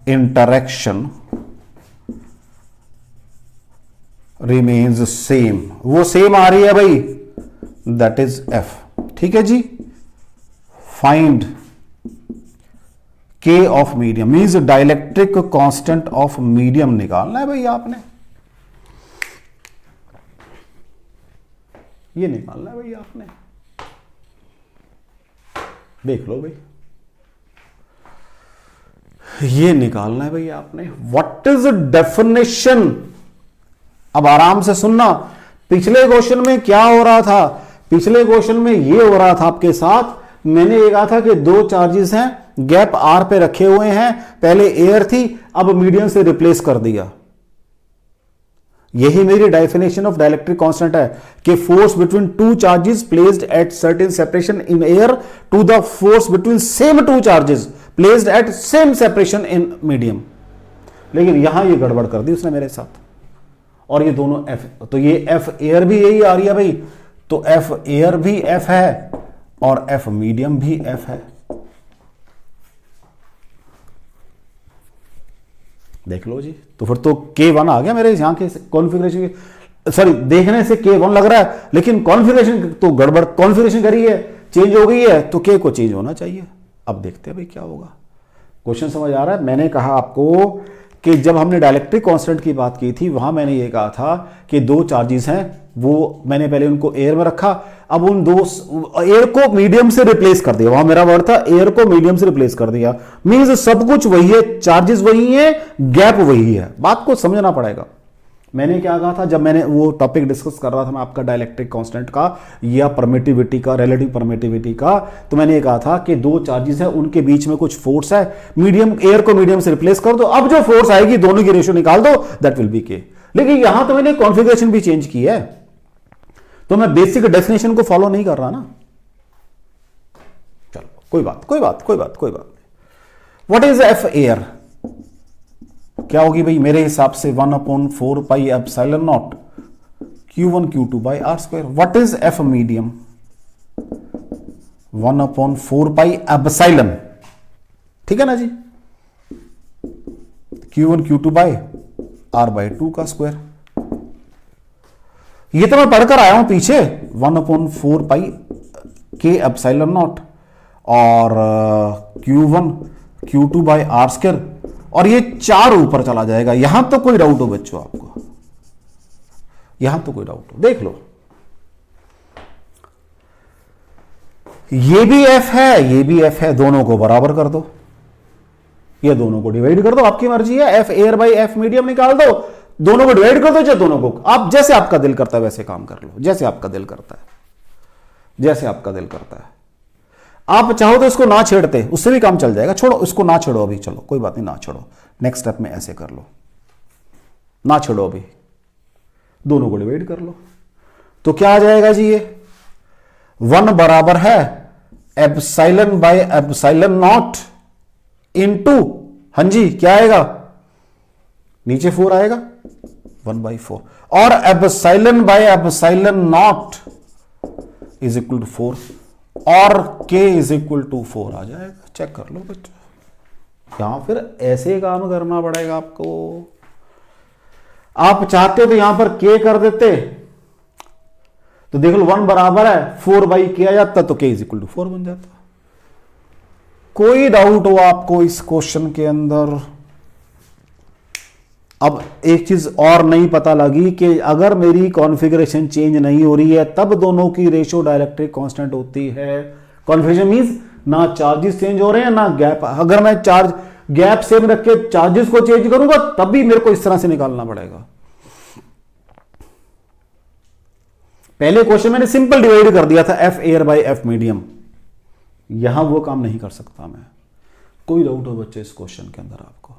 interaction remains same। वो सेम आ रही है भाई, that is F। ठीक है जी। फाइंड K of medium, means dielectric constant of medium निकालना है भाई आपने, ये निकालना है भाई आपने। देख लो भाई, ये निकालना है भाई आपने। What is definition? अब आराम से सुनना, पिछले क्वेश्चन में क्या हो रहा था? पिछले क्वेश्चन में ये हो रहा था आपके साथ, मैंने ये कहा था कि दो चार्जेस हैं, गैप R पे रखे हुए हैं, पहले एयर थी, अब मीडियम से रिप्लेस कर दिया। यही मेरी डेफिनेशन ऑफ डाइलेक्ट्रिक कांस्टेंट है कि force between two charges placed at certain separation in air to the force between same two charges placed at same separation in medium. लेकिन यहां ये गड़बड़ कर दी उसने मेरे साथ, और ये दोनों F, तो ये F एयर भी यही आ रही है भाई, तो F एयर भी F है, और एफ मीडियम भी एफ है। देख लो जी, तो फिर तो K1 आ गया मेरे यहां के कॉन्फ़िगरेशन, सॉरी देखने से K1 लग रहा है, लेकिन कॉन्फ़िगरेशन तो गड़बड़, कॉन्फ़िगरेशन करी है, चेंज हो गई है, तो K को चेंज होना चाहिए। अब देखते हैं भाई क्या होगा। क्वेश्चन समझ आ रहा है? मैंने कहा आपको कि जब हमने डाइलेक्ट्रिक कांस्टेंट की बात की थी, वहां मैंने ये कहा था कि दो चार्जेस हैं, वो मैंने पहले उनको एयर में रखा, अब उन दो एयर को मीडियम से रिप्लेस कर दिया, वहां मेरा वर्ड था एयर को मीडियम से रिप्लेस कर दिया, मींस सब कुछ वही है, चार्जेस वही है, गैप वही है। बात को समझना पड़ेगा। मैंने क्या कहा था जब मैंने वो टॉपिक डिस्कस कर रहा था मैं आपका डाइलेक्ट्रिक कांस्टेंट का या परमिटिविटी का, रिलेटिव परमिटिविटी का, तो मैंने ये कहा था कि दो चार्जेस है, उनके बीच में कुछ फोर्स है, मीडियम एयर को मीडियम से रिप्लेस कर दो, अब जो फोर्स आएगी दोनों की रेशियो निकाल दो, दैट विल बी के। लेकिन यहां तो मैंने कॉन्फ़िगरेशन भी चेंज की है, तो मैं बेसिक डेफिनेशन को फॉलो नहीं कर रहा ना। चलो कोई बात नहीं। What is F air? क्या होगी भाई मेरे हिसाब से 1/4 pi epsilon not Q1 Q2 by R square. What is F medium? 1/4 pi epsilon, ठीक है ना जी, Q1 Q2 बाई R/2 का स्क्वायर। ये तो मैं पढ़कर आया हूं पीछे, 1/4 पाई के एप्सिलॉन नॉट और Q1 Q2 by R square, और ये 4 ऊपर चला जाएगा। यहां तो कोई डाउट हो बच्चों आपको? यहां तो कोई डाउट हो? देख लो, ये भी एफ है, ये भी एफ है, दोनों को बराबर कर दो, ये दोनों को डिवाइड कर दो, आपकी मर्जी है। F air by F medium निकाल दो, दोनों को डिवाइड कर दो, चाहे दोनों को, आप जैसे आपका दिल करता है वैसे काम कर लो, जैसे आपका दिल करता है, जैसे आपका दिल करता है। आप चाहो तो इसको ना छेड़ते, उससे भी काम चल जाएगा, छोड़ो इसको, ना छेड़ो अभी, चलो कोई बात नहीं, ना छेड़ो, नेक्स्ट स्टेप में ऐसे कर लो, ना छेड़ो अभी, दोनों को डिवाइड कर लो, तो क्या आ जाएगा जी? ये 1 बराबर है epsilon by epsilon not into, हाँ जी क्या आएगा, नीचे 4 आएगा, 1/4, और epsilon by epsilon not is equal to 4, और k इज इक्वल टू 4 आ जाएगा। चेक कर लो बच्चों, यहां फिर ऐसे काम करना पड़ेगा आपको। आप चाहते हो तो यहां पर k कर देते, तो देख लो 1 बराबर है 4/k आ जाता, तो k इज इक्वल टू 4 बन जाता। कोई डाउट हो आपको इस क्वेश्चन के अंदर? अब एक चीज और नहीं पता लगी कि अगर मेरी कॉन्फ़िगरेशन चेंज नहीं हो रही है तब दोनों की रेशियो डाइलेक्ट्रिक कांस्टेंट होती है। कॉन्फ़िगरेशन मींस ना चार्जेस चेंज हो रहे हैं ना गैप। अगर मैं चार्ज गैप सेम रख के चार्जेस को चेंज करूंगा तब भी मेरे को इस तरह से निकालना पड़ेगा। पहले क्वेश्चन मैंने सिंपल डिवाइड कर दिया था F air by F medium, यहां वो काम नहीं कर सकता मैं। कोई डाउट हो बच्चे इस क्वेश्चन के अंदर? आपको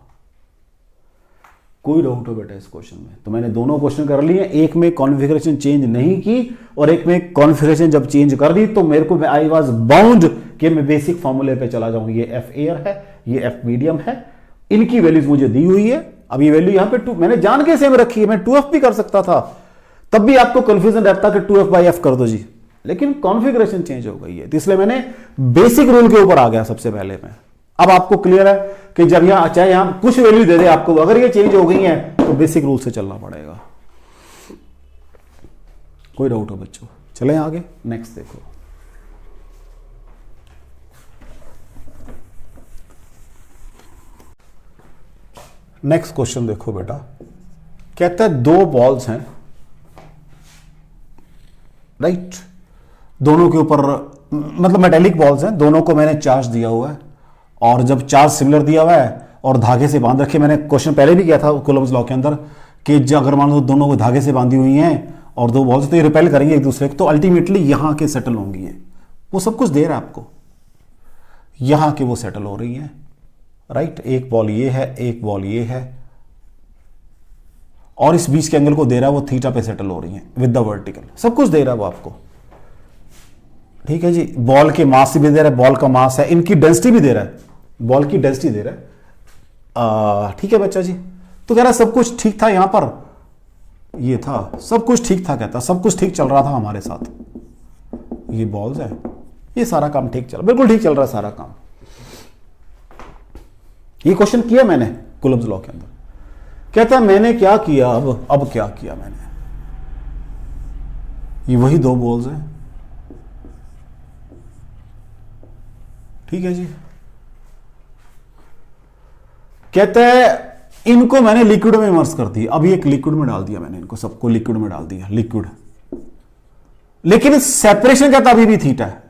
कोई डाउट हो बेटा इस क्वेश्चन में? तो मैंने दोनों क्वेश्चन कर लिए, एक में कॉन्फ़िगरेशन चेंज नहीं की और एक में कॉन्फ़िगरेशन जब चेंज कर दी तो मेरे को आई वाज बाउंड कि मैं बेसिक फॉर्मूले पे चला जाऊं। ये एफ एयर है, ये एफ मीडियम है, इनकी वैल्यूज मुझे दी हुई है। अब ये वैल्यू यहां पे 2 मैंने जान के सेम रखी है, मैं 2f भी कर सकता था, तब भी आपको कंफ्यूजन रहता कि 2f बाई एफ कर दो जी, लेकिन कॉन्फ़िगरेशन चेंज हो गई है, तो इसलिए मैंने बेसिक रूल के ऊपर आ गया सबसे पहले मैं। अब आपको क्लियर है कि जब यहां चाहे यहां कुछ वैल्यू दे दे आपको, अगर ये चेंज हो गई है तो बेसिक रूल से चलना पड़ेगा। कोई डाउट हो बच्चों? चलें आगे, नेक्स्ट देखो। नेक्स्ट क्वेश्चन देखो बेटा, कहता है 2 बॉल्स हैं, राइट, दोनों के ऊपर मतलब मेटेलिक बॉल्स हैं, दोनों को मैंने चार्ज दिया हुआ है, और जब चार्ज सिमिलर दिया हुआ है और धागे से बांध रखे, मैंने क्वेश्चन पहले भी किया था कूलम्स लॉ के अंदर कि अगर मान लो दोनों को धागे से बांधी हुई हैं और 2 बॉल्स, तो ये रिपेल करेंगे एक दूसरे को, तो अल्टीमेटली यहां के सेटल होंगी। वो सब कुछ दे रहा है आपको, यहां के वो सेटल हो रही हैं, राइट। एक बॉल ये है, एक बॉल ये है, और इस बीच के एंगल को दे रहा है वो थीटा पे सेटल हो रही हैं विद द वर्टिकल, सब कुछ दे रहा है वो आपको, ठीक है जी। बॉल के मास भी दे रहा है, बॉल का मास है, इनकी डेंसिटी भी दे रहा है, बॉल की डेंसिटी दे रहा है, ठीक है बच्चा जी। तो कह रहा सब कुछ ठीक था, यहां पर ये था, सब कुछ ठीक था, कहता सब कुछ ठीक चल रहा था हमारे साथ। ये बॉल्स है, ये सारा काम ठीक चल, बिल्कुल ठीक चल रहा है सारा काम। ये क्वेश्चन किया मैंने कूलम्ब्स लॉ के अंदर। कहता है मैंने क्या किया, अब क्या किया मैंने, ये वही दो बॉल्स हैं, ठीक है जी। कहता है इनको मैंने लिक्विड में इमर्स कर दिया, अभी एक लिक्विड में डाल दिया मैंने, इनको सबको लिक्विड में डाल दिया, लिक्विड। लेकिन सेपरेशन कहता अभी भी थीटा है,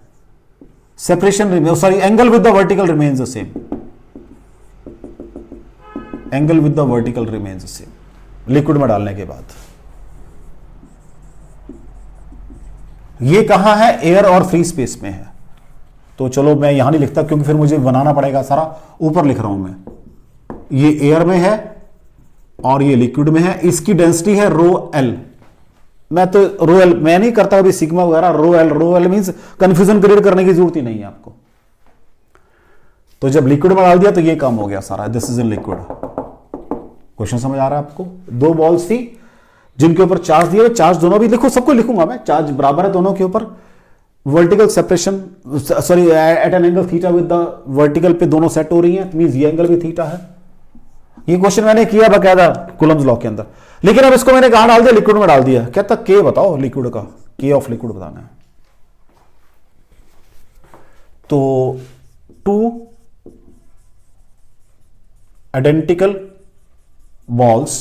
separation sorry angle with the vertical remains the same, angle with the vertical remains the same liquid में डालने के बाद। ये कहां है, एयर और फ्री स्पेस में है। तो चलो मैं यहां नहीं लिखता क्योंकि फिर मुझे बनाना पड़ेगा सारा, ऊपर लिख रहा हूं मैं। ये एयर में है और ये लिक्विड में है, इसकी डेंसिटी है रो एल। मैं तो रो एल मैं नहीं करता अभी सिग्मा वगैरह, rho L means confusion create करने की जरूरत ही नहीं है आपको। तो जब लिक्विड में डाल दिया तो ये काम हो गया सारा, this is in liquid. Question समझ आ रहा है आपको? दो बॉल्स थी जिनके ऊपर चार्ज दिए, चार्ज दोनों भी लिखो, सबको लिखूंगा मैं, चार्ज बराबर है दोनों के ऊपर, vertical separation sorry at an angle theta with the vertical पे दोनों सेट हो रही हैं, मींस ये एंगल भी थीटा है। ये क्वेश्चन मैंने किया बकायदा कूलम्ब्स लॉ के अंदर। लेकिन अब इसको मैंने कहां डाल दिया, लिक्विड में डाल दिया। कहता के बताओ लिक्विड का, के ऑफ लिक्विड बताना है। तो two identical balls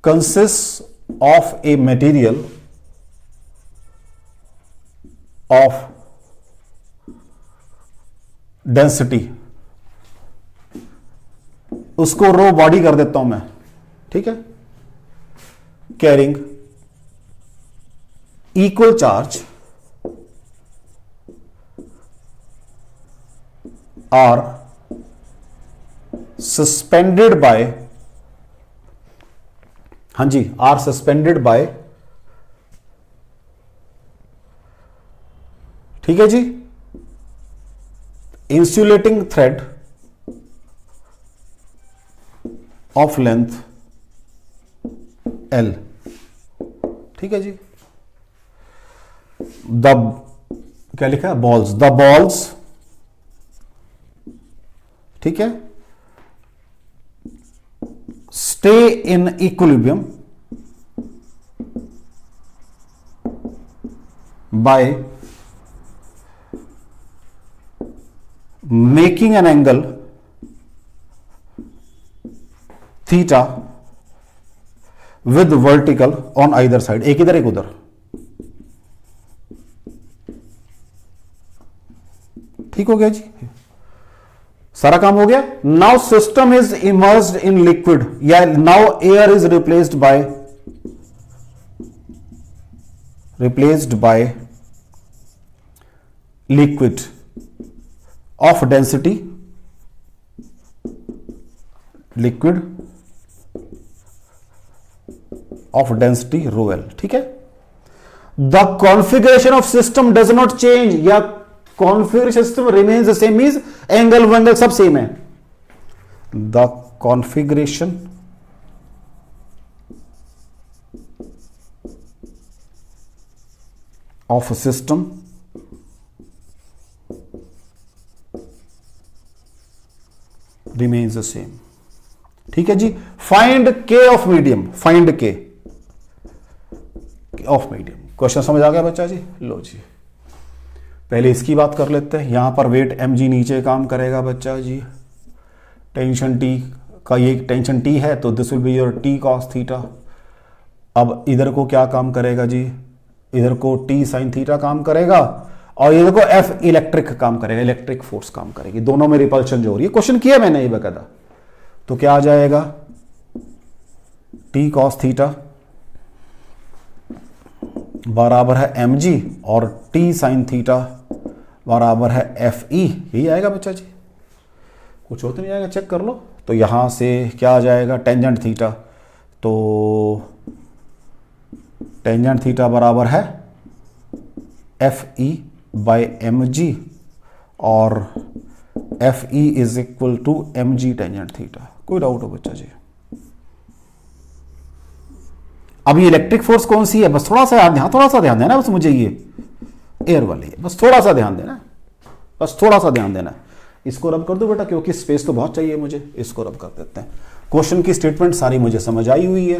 consists of a material of density, उसको रो बॉडी कर देता हूं मैं, ठीक है, carrying equal charge are suspended by, हां जी, आर सस्पेंडेड बाय, ठीक है जी, insulating thread of length L, ठीक है जी। द क्या लिखा है, बॉल्स, द बॉल्स, ठीक है, stay in equilibrium by making an angle theta with vertical on either side, एक इधर एक उधर, ठीक हो गया जी, सारा काम हो गया। Now system is immersed in liquid, या now air is replaced by liquid of density, liquid of density rho L, ठीक है। The configuration of system does not change, या configuration system remains the same, means angle वेंगल सब सेम है। The configuration of system remains the same, ठीक है जी। Find K of medium, find K of medium. Question समझ आ गया बच्चा जी? लो जी, पहले इसकी बात कर लेते हैं। यहां पर वेट mg नीचे काम करेगा बच्चा जी, टेंशन टी का, ये टेंशन टी है तो this will be your T cos theta. अब इधर को क्या काम करेगा जी, इधर को टी साइन थीटा काम करेगा, और इधर को एफ इलेक्ट्रिक काम करेगा, इलेक्ट्रिक फोर्स काम करेगी, दोनों में रिपल्शन जो हो रही है। क्वेश्चन किया मैंने ये बकायदा, तो क्या आ जाएगा, टी कॉस थीटा बराबर है mg और टी साइन थीटा बराबर है एफ ई, यही आएगा बच्चा जी, कुछ और तो नहीं आएगा, चेक कर लो। तो यहां से क्या आ जाएगा, टेंजेंट थीटा, तो टेंजेंट थीटा बराबर है F E by M G, और F E is equal to M G tangent theta. कोई डाउट हो बच्चा जी? अब ये इलेक्ट्रिक फोर्स कौन सी है, बस थोड़ा सा ध्यान देना बस मुझे, ये एयर वाली है। बस थोड़ा सा ध्यान देना, बस थोड़ा सा ध्यान देना। इसको रब कर दो बेटा, क्योंकि स्पेस तो बहुत चाहिए मुझे, इसको रब कर देते हैं। क्वेश्चन की स्टेटमेंट सारी मुझे समझ आई हुई है।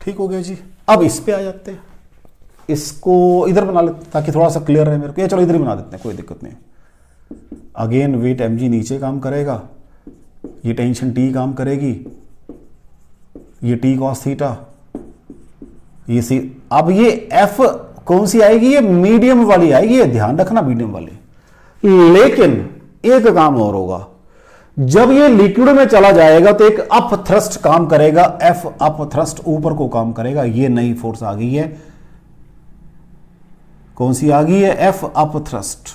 ठीक हो गया जी। अब इस पे आ जाते हैं, इसको इधर बना लेते ताकि थोड़ा सा क्लियर रहे मेरे को। या चलो इधर ही बना देते हैं, कोई दिक्कत नहीं। अगेन वेट mg नीचे काम करेगा, ये टेंशन T काम करेगी, ये T cos थीटा, ये सी। अब ये F कौन सी आएगी? ये मीडियम वाली आएगी, ये ध्यान रखना, मीडियम वाली। लेकिन एक काम और होगा, जब ये लिक्विड में चला जाएगा तो एक अप थ्रस्ट काम करेगा, F अप थ्रस्ट ऊपर को काम करेगा। ये नई फोर्स आ गई है, कौन सी आ गई है? F अप थ्रस्ट,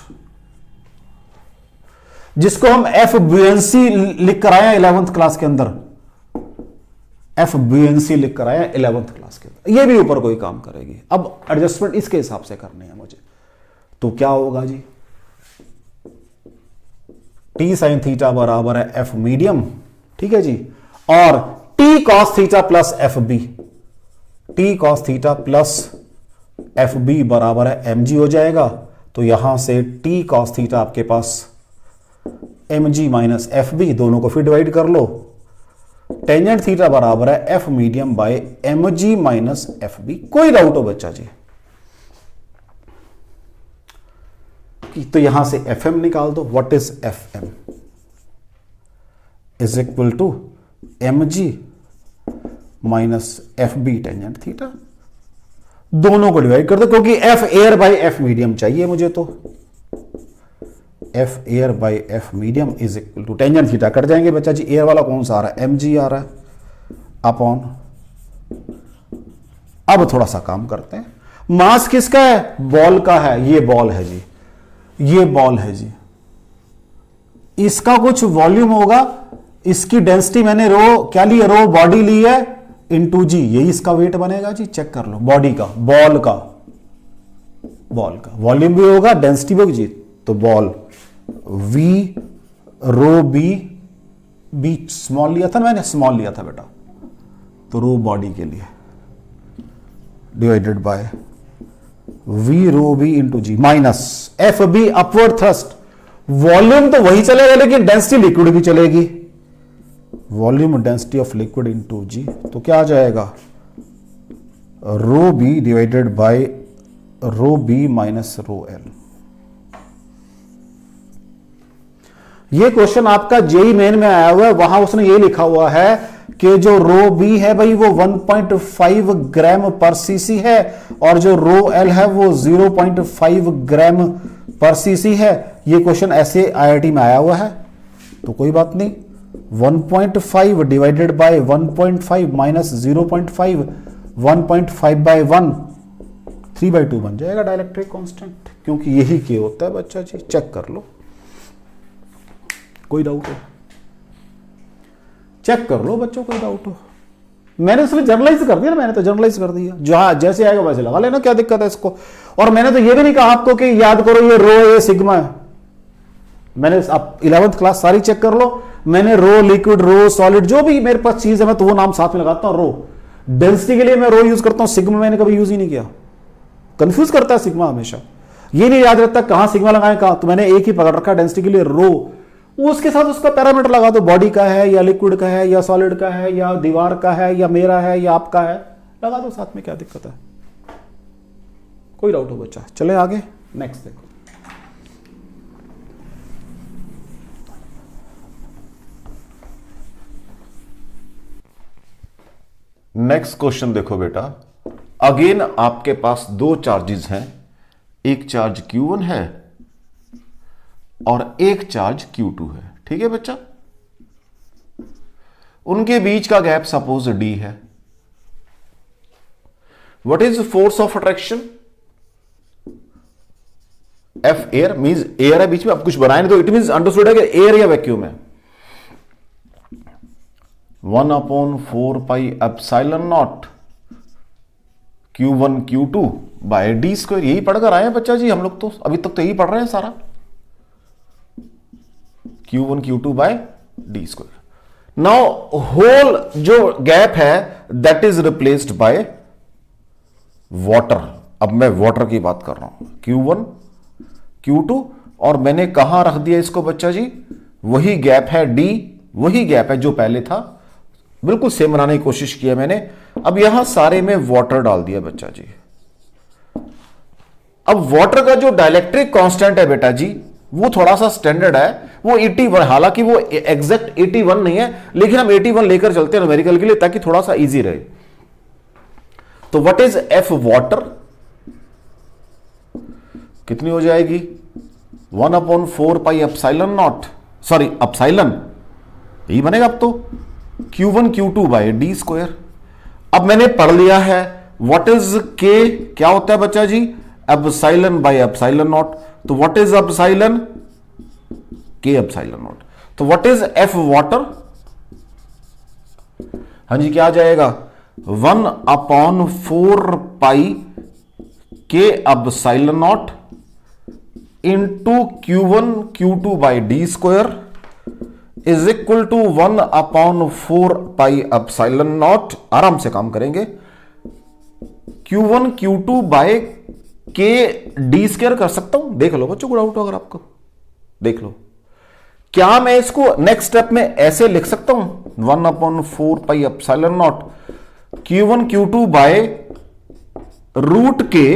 जिसको हम F बुएंसी लिख कर आए 11th क्लास के अंदर। F बुएंसी लिख कर आए 11th क्लास के अंदर। ये भी ऊपर कोई काम करेगी। अब एडजस्टमेंट इसके हिसाब से करनी है मुझे, तो क्या होगा जी? T साइन थीटा बराबर है F मीडियम, ठीक है जी, और T cos theta plus FB, T cos theta plus FB बराबर है mg हो जाएगा। तो यहां से T cos थीटा आपके पास mg माइनस FB, दोनों को फिर डिवाइड कर लो। टेंजेंट थीटा बराबर है F medium by mg minus FB। कोई डाउट हो बच्चा जी? तो यहां से Fm निकाल दो। What is Fm? Is equal to mg minus FB tangent theta. दोनों को डिवाइड कर दो, क्योंकि F air by F medium चाहिए मुझे, तो F air by F medium is equal to tangent theta cut जाएंगे बच्चा जी। एयर वाला कौन सा आ रहा है? mg आ रहा है अपॉन। अब थोड़ा सा काम करते हैं। मास किसका है? बॉल का है। ये बॉल है जी, ये बॉल है जी। इसका कुछ वॉल्यूम होगा, इसकी डेंसिटी मैंने रो क्या ली है? रो बॉडी ली है इंटू जी, यही इसका वेट बनेगा जी। चेक कर लो, बॉडी का, बॉल का, बॉल का वॉल्यूम भी होगा, डेंसिटी भी होगी जी। तो ball V rho B small लिया था ना मैंने, स्मॉल लिया था बेटा, तो रो बॉडी के लिए divided by V rho B into G minus FB upward thrust. Volume तो वही चलेगा, लेकिन डेंसिटी लिक्विड भी चलेगी। Volume density of liquid into G, तो क्या आ जाएगा? Rho B divided by rho B minus rho L. ये क्वेश्चन आपका जेई मेन में आया हुआ है, वहां उसने ये लिखा हुआ है कि जो रो बी है भाई वो 1.5 ग्राम पर सीसी है, और जो रो एल है वो 0.5 ग्राम पर सीसी है। ये क्वेश्चन ऐसे आईआईटी में आया हुआ है, तो कोई बात नहीं। 1.5 डिवाइडेड बाय 1.5 माइनस 0.5, 1.5 बाय 1, 3/2 बन जाएगा डाइलेक्ट्रिक कांस्टेंट, क्योंकि यही के होता है बच्चा जी। चेक कर लो, कोई डाउट हो? चेक कर लो बच्चों, कोई डाउट हो? मैंने उसमें जर्नलाइज कर दिया ना, मैंने तो जर्नलाइज कर दिया, जहां जैसे आएगा वैसे लगा लेना, क्या दिक्कत है इसको। और मैंने तो ये भी नहीं कहा आपको कि याद करो ये रो ये सिग्मा है। मैंने आप 11th क्लास सारी चेक कर लो, मैंने रो लिक्विड, रो सॉलिड, जो भी मेरे पास चीज है मैं तो वो नाम साथ में लगाता हूं। रो डेंसिटी के लिए मैं रो यूज करता हूं, सिग्मा मैंने कभी यूज ही नहीं किया। कंफ्यूज करता है सिग्मा हमेशा, ये नहीं याद रहता कहां सिग्मा लगाएं कहां, तो मैंने एक ही पकड़ रखा डेंसिटी के लिए रो। उसके साथ उसका पैरामीटर लगा दो, बॉडी का है या लिक्विड का है या सॉलिड का है या दीवार का है या मेरा है या आपका है, लगा दो साथ में, क्या दिक्कत है? कोई डाउट हो बच्चा? चले आगे, नेक्स्ट देखो। नेक्स्ट क्वेश्चन देखो बेटा। अगेन आपके पास दो चार्जेस हैं, एक चार्ज Q1 है और एक चार्ज Q2 है, ठीक है बच्चा। उनके बीच का गैप सपोज D है। What is force of attraction? F air means air है बीच में, अब कुछ बनाए नहीं तो इट मींस अंडरस्टूड है कि एयर या वैक्यूम है। 1/4 pi epsilon not Q1 Q2 by D स्क्वायर। यही पढ़कर आए हैं बच्चा जी हम लोग, तो अभी तक तो यही पढ़ रहे हैं सारा। Q1 Q2 by D square. Now whole जो गैप है that is replaced by water. अब मैं वाटर की बात कर रहा हूं, Q1 Q2, और मैंने कहां रख दिया इसको बच्चा जी, वही गैप है D, वही गैप है जो पहले था, बिल्कुल सेम बनाने की कोशिश किया मैंने। अब यहां सारे में वाटर डाल दिया बच्चा जी। अब वाटर का जो डाइलेक्ट्रिक कांस्टेंट है बेटा जी वो थोड़ा सा स्टैंडर्ड है, वो 81, हालांकि वो एग्जैक्ट 81 नहीं है, लेकिन हम 81 लेकर चलते हैं न्यूमेरिकल के लिए ताकि थोड़ा सा इजी रहे। तो व्हाट इज एफ वाटर, कितनी हो जाएगी 1/4 pi epsilon not, sorry epsilon यही बनेगा अब तो, Q1 Q2 by D square. अब मैंने पढ़ लिया है व्हाट इज के, क्या होता है बच्चा जी, एप्सिलॉन बाय एप्सिलॉन नॉट। तो what is epsilon, K epsilon not. तो व्हाट इज एफ वाटर, हाँ जी क्या आ जाएगा 1/4 pi K epsilon not into Q1 Q2 by D square is equal to 1/4 pi epsilon not. आराम से काम करेंगे, Q1 Q2 बाय के डी स्क्वायर कर सकता हूं, देख लो बच्चों, डाउट अगर आपको देख लो। क्या मैं इसको नेक्स्ट स्टेप में ऐसे लिख सकता हूं 1/4 pi epsilon not Q1 Q2 by root के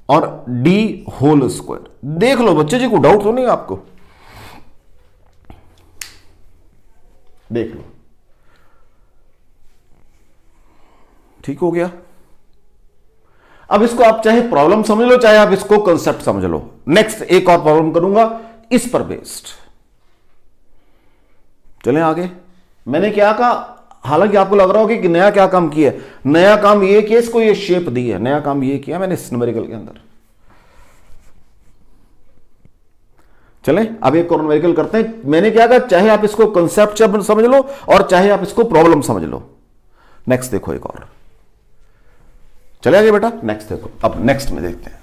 और डी होल स्क्वायर। देख लो बच्चे जी, को डाउट तो नहीं आपको, देख लो ठीक हो गया। अब इसको आप चाहे प्रॉब्लम समझ लो चाहे आप इसको कंसेप्ट समझ लो। नेक्स्ट एक और प्रॉब्लम करूंगा इस पर बेस्ड। चलें आगे। मैंने क्या कहा, हालांकि आपको लग रहा होगा कि नया क्या काम किया है, नया काम ये किया इसको ये शेप दी है, नया काम ये किया मैंने इस न्यूमेरिकल के अंदर। चलें अब एक और न्यूमेरिकल करते हैं। मैंने क्या कहा, चाहे आप इसको कंसेप्ट समझ लो और चाहे आप इसको प्रॉब्लम समझ लो। नेक्स्ट देखो एक और, चले आगे बेटा, नेक्स्ट देखो। अब नेक्स्ट में देखते हैं,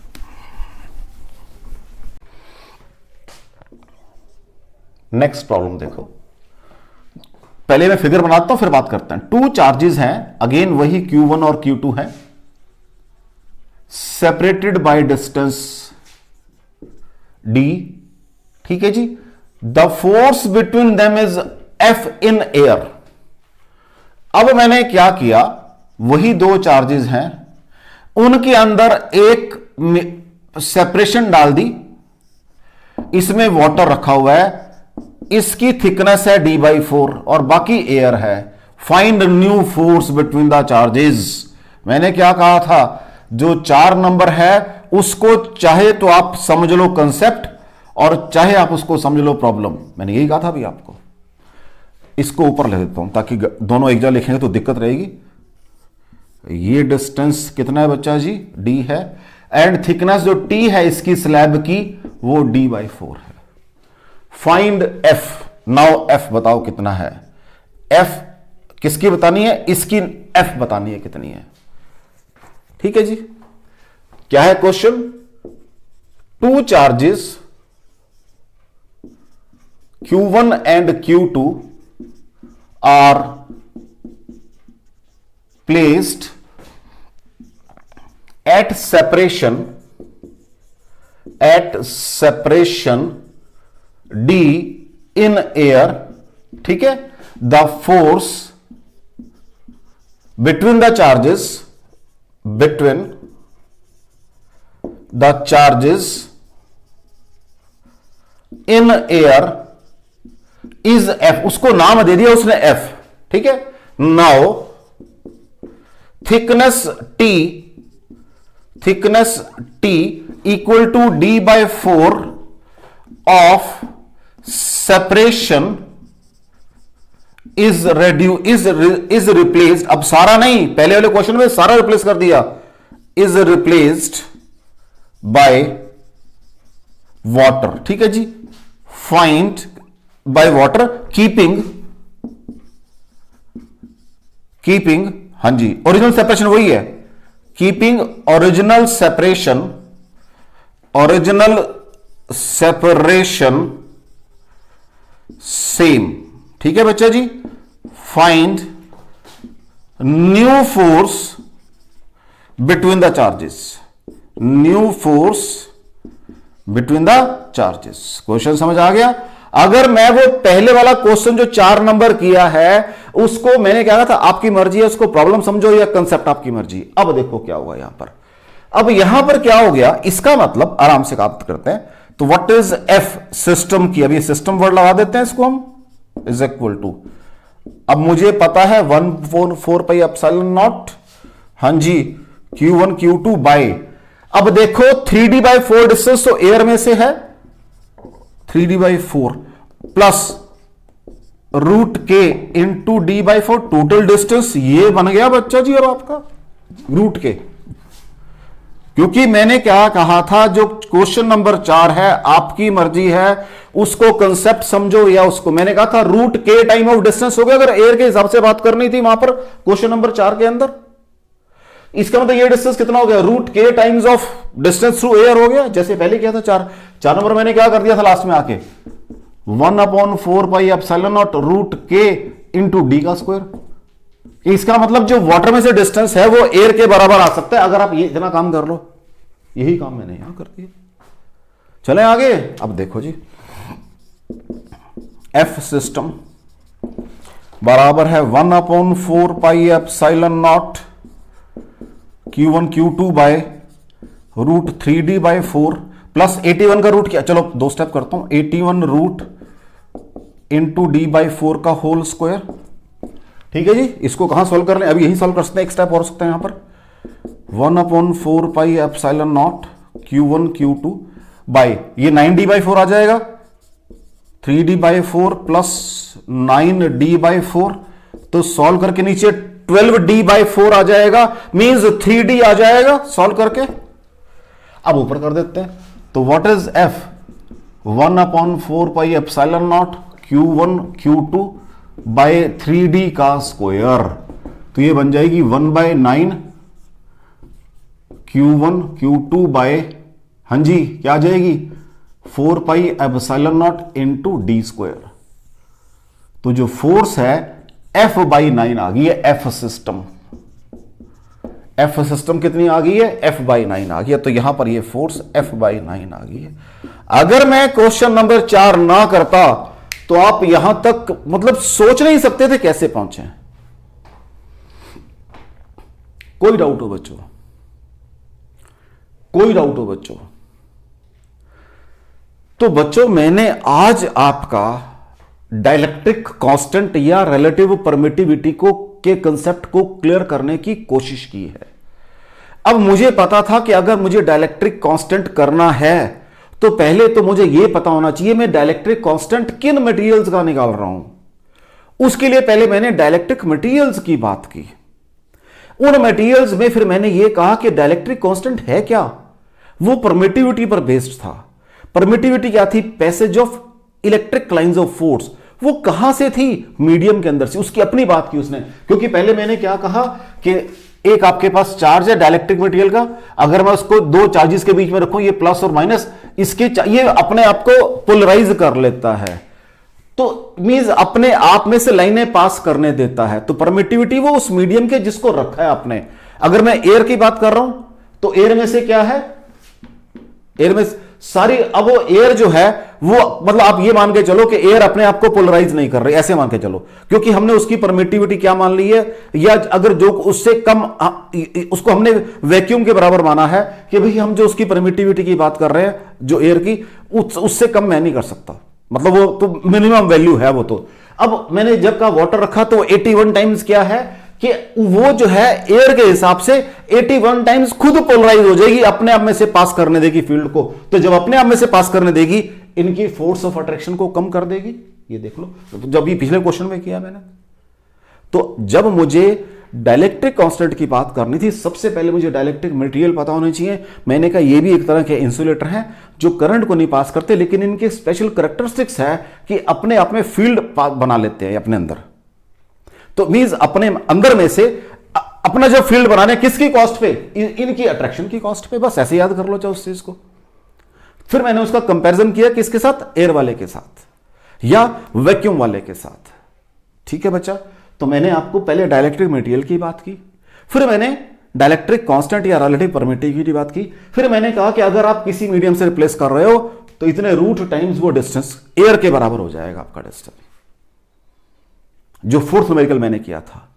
नेक्स्ट प्रॉब्लम देखो। पहले मैं फिगर बनाता हूं फिर बात करते हैं। 2 चार्जेस हैं, अगेन वही Q1 और Q2 है, सेपरेटेड बाय डिस्टेंस D, ठीक है जी। The force between them is F in air. अब मैंने क्या किया, वही 2 चार्जेस हैं, उनके अंदर एक सेपरेशन डाल दी, इसमें वाटर रखा हुआ है, इसकी थिकनेस है D/4 और बाकी एयर है। Find new force between the charges. मैंने क्या कहा था, जो 4 नंबर है उसको चाहे तो आप समझ लो कंसेप्ट और चाहे आप उसको समझ लो प्रॉब्लम। मैंने यही कहा था अभी आपको। इसको ऊपर लिख देता हूं ताकि दोनों एक जगह लिखेंगे तो दिक्कत रहेगी। ये डिस्टेंस कितना है बच्चा जी, D है, एंड थिकनेस जो T है इसकी स्लैब की वो D/4 है। Find F। नाउ F बताओ कितना है, F किसकी बतानी है, इसकी F बतानी है कितनी है, ठीक है जी। क्या है question, 2 charges Q1 and Q2 are placed at separation D in air, ठीक है। the force between the charges in air is F। उसको नाम दे दिया उसने F, ठीक है। now thickness T equal to D/4 of separation is replaced। अब सारा नहीं, पहले वाले क्वेश्चन में सारा रिप्लेस कर दिया, is replaced by water, ठीक है जी। find by water keeping हाँ जी, ओरिजिनल सेपरेशन वही है, कीपिंग ओरिजिनल सेपरेशन सेम। ठीक है बच्चा जी, find new force between the charges, new force between the charges. Question समझ आ गया? अगर मैं वो पहले वाला क्वेश्चन जो 4 नंबर किया है उसको मैंने क्या कहा था, आपकी मर्जी है, उसको प्रॉब्लम समझो या कंसेप्ट आपकी मर्जी। अब देखो क्या हुआ यहां पर, अब यहां पर क्या हो गया, इसका मतलब आराम से प्राप्त करते हैं। तो व्हाट इज एफ सिस्टम की, अभी सिस्टम वर्ड लगा देते हैं इसको हम, इज इक्वल टू, अब मुझे पता है 1/4 पाई एप्सिलॉन नॉट, हां जी, Q1 Q2 बाय, अब देखो 3D/4 डिस्टेंस तो एयर में से है, 3D/4 प्लस रूट के इंटू D/4 टोटल डिस्टेंस, ये बन गया बच्चा जी अब आपका रूट के। क्योंकि मैंने क्या कहा था, जो क्वेश्चन नंबर 4 है आपकी मर्जी है, उसको कंसेप्ट समझो या उसको, मैंने कहा था रूट के टाइम ऑफ डिस्टेंस हो गया, अगर एयर के हिसाब से बात करनी थी वहां पर क्वेश्चन नंबर 4 के अंदर। इसका मतलब ये डिस्टेंस कितना हो गया, रूट के times of distance through air हो गया, जैसे पहले किया था 4 नंबर मैंने क्या कर दिया था लास्ट में आके, 1/4 पाई एप्सिलॉन नॉट रूट के इंटू डी का स्क्वायर। इसका मतलब जो वाटर में से डिस्टेंस है वो एयर के बराबर आ सकता है, अगर आप ये इतना काम कर लो। यही काम मैंने यहां कर दिया। चले आगे, अब देखो जी, एफ सिस्टम बराबर है 1/4 pi epsilon not Q1 Q2 by root 3D/4 plus 81 का रूट क्या, चलो 2 स्टेप करता हूं, 81 रूट इंटू D/4 का होल स्क्वायर। ठीक है जी, इसको कहां सॉल्व कर लें, अभी यही सॉल्व कर सकते हैं, एक स्टेप और सकते हैं यहां पर, 1/4 pi epsilon not Q1 Q2 bye, ये 9D/4 आ जाएगा, 3D/4 प्लस 9D/4, तो सॉल्व करके नीचे 12D/4 आ जाएगा, मींस 3D आ जाएगा सॉल्व करके। अब ऊपर कर देते हैं, तो what is F, 1/4 pi epsilon not Q1 Q2 by 3D का स्क्वायर, तो ये बन जाएगी 1/9 Q1 Q2 बाय, हां जी क्या आ जाएगी, 4 पाई epsilon not into D square. तो जो फोर्स है F/9 आ गई है, एफ सिस्टम, एफ सिस्टम कितनी आ गई है, F/9 आ गई है, तो यहां पर ये फोर्स F/9 आ गई है। अगर मैं क्वेश्चन नंबर 4 ना करता तो आप यहां तक मतलब सोच नहीं सकते थे कैसे पहुंचे। कोई डाउट हो बच्चों, कोई डाउट हो बच्चों? तो बच्चों मैंने आज आपका डाइलेक्ट्रिक कांस्टेंट या रिलेटिव परमिटिविटी को के कंसेप्ट को क्लियर करने की कोशिश की है। अब मुझे पता था कि अगर मुझे डाइलेक्ट्रिक कांस्टेंट करना है तो पहले तो मुझे यह पता होना चाहिए मैं डाइलेक्ट्रिक कांस्टेंट किन मटेरियल्स का निकाल रहा हूं। उसके लिए पहले मैंने डाइलेक्ट्रिक मटेरियल्स की बात की। उन मटेरियल्स में फिर मैंने यह कहा कि डाइलेक्ट्रिक कांस्टेंट है क्या, वो परमिटिविटी पर बेस्ड था। परमिटिविटी क्या थी, passage of electric lines of force, वो कहां से थी, मीडियम के अंदर से। उसकी अपनी बात की उसने, क्योंकि पहले मैंने क्या कहा कि एक आपके पास चार्ज है डाइलेक्ट्रिक मटेरियल का, अगर मैं उसको 2 चार्जेस के बीच में रखूं, ये प्लस और माइनस, इसके ये अपने आप को पोलराइज कर लेता है, तो मींस अपने आप में से लाइनें पास करने देता है। तो परमिटिविटी वो उस मीडियम के जिसको रखा है आपने। अगर मैं एयर की बात कर रहा हूं तो एयर में से क्या है, एयर में सारी, अब वो एयर जो है वो मतलब आप ये मान के चलो कि एयर अपने आप को पोलराइज नहीं कर रही, ऐसे मान के चलो, क्योंकि हमने उसकी परमिटिविटी क्या मान ली है, या अगर जो उससे कम उसको हमने वैक्यूम के बराबर माना है कि भाई हम जो उसकी परमिटिविटी की बात कर रहे हैं जो एयर की, उससे कम मैं नहीं कर सकता, मतलब वो तो मिनिमम वैल्यू है वो। तो अब मैंने जब का वाटर रखा तो 81 टाइम्स क्या है कि वो जो है एयर के हिसाब से 81 टाइम्स खुद पोलराइज हो जाएगी, अपने आप में से पास करने देगी फील्ड को। तो जब अपने आप में से पास करने देगी, इनकी फोर्स ऑफ अट्रैक्शन को कम कर देगी। ये देख लो, जब ये पिछले क्वेश्चन में किया मैंने। तो जब मुझे डाइलेक्ट्रिक कांस्टेंट की बात करनी थी, सबसे पहले मुझे डाइलेक्ट्रिक मटेरियल पता होने चाहिए। मैंने कहा ये भी एक तरह के इंसुलेटर हैं जो करंट को नहीं पास करते, लेकिन इनके स्पेशल कैरेक्टरिस्टिक्स है कि अपने आप में फील्ड बना लेते हैं अपने अंदर। तो मींस अपने अंदर में से अपना जो फील्ड बनाने, किसकी कॉस्ट पे, इनकी अट्रैक्शन की कॉस्ट पे। बस ऐसे याद कर लो चाहे उस चीज को। फिर मैंने उसका कंपैरिजन किया किसके साथ, एयर वाले के साथ या वैक्यूम वाले के साथ। ठीक है बच्चा, तो मैंने आपको पहले डाइलेक्ट्रिक मटेरियल की बात की, फिर मैंने डाइलेक्ट्रिक कांस्टेंट या रिलेटिव परमिटिविटी की बात की, फिर मैंने कहा कि अगर आप किसी मीडियम से रिप्लेस कर रहे हो तो इतने रूट टाइम्स वो डिस्टेंस एयर के बराबर हो जाएगा आपका डिस्टेंस। जो फोर्थ न्यूमेरिकल मैंने किया था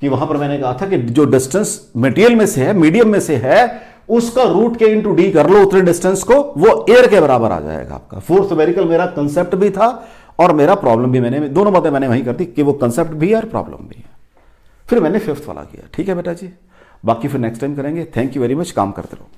कि वहां पर मैंने कहा था कि जो डिस्टेंस मटेरियल में से है, मीडियम में से है, उसका रूट के इंटू डी कर लो उतने डिस्टेंस को, वो एयर के बराबर आ जाएगा आपका। फोर्थ न्यूमेरिकल मेरा कंसेप्ट भी था और मेरा प्रॉब्लम भी, मैंने दोनों बातें मैंने वहीं कर दी कि वो कंसेप्ट भी है और प्रॉब्लम भी है। फिर मैंने फिफ्थ वाला किया। ठीक है बेटा जी, बाकी फिर नेक्स्ट टाइम करेंगे। थैंक यू वेरी मच, काम करते रहो।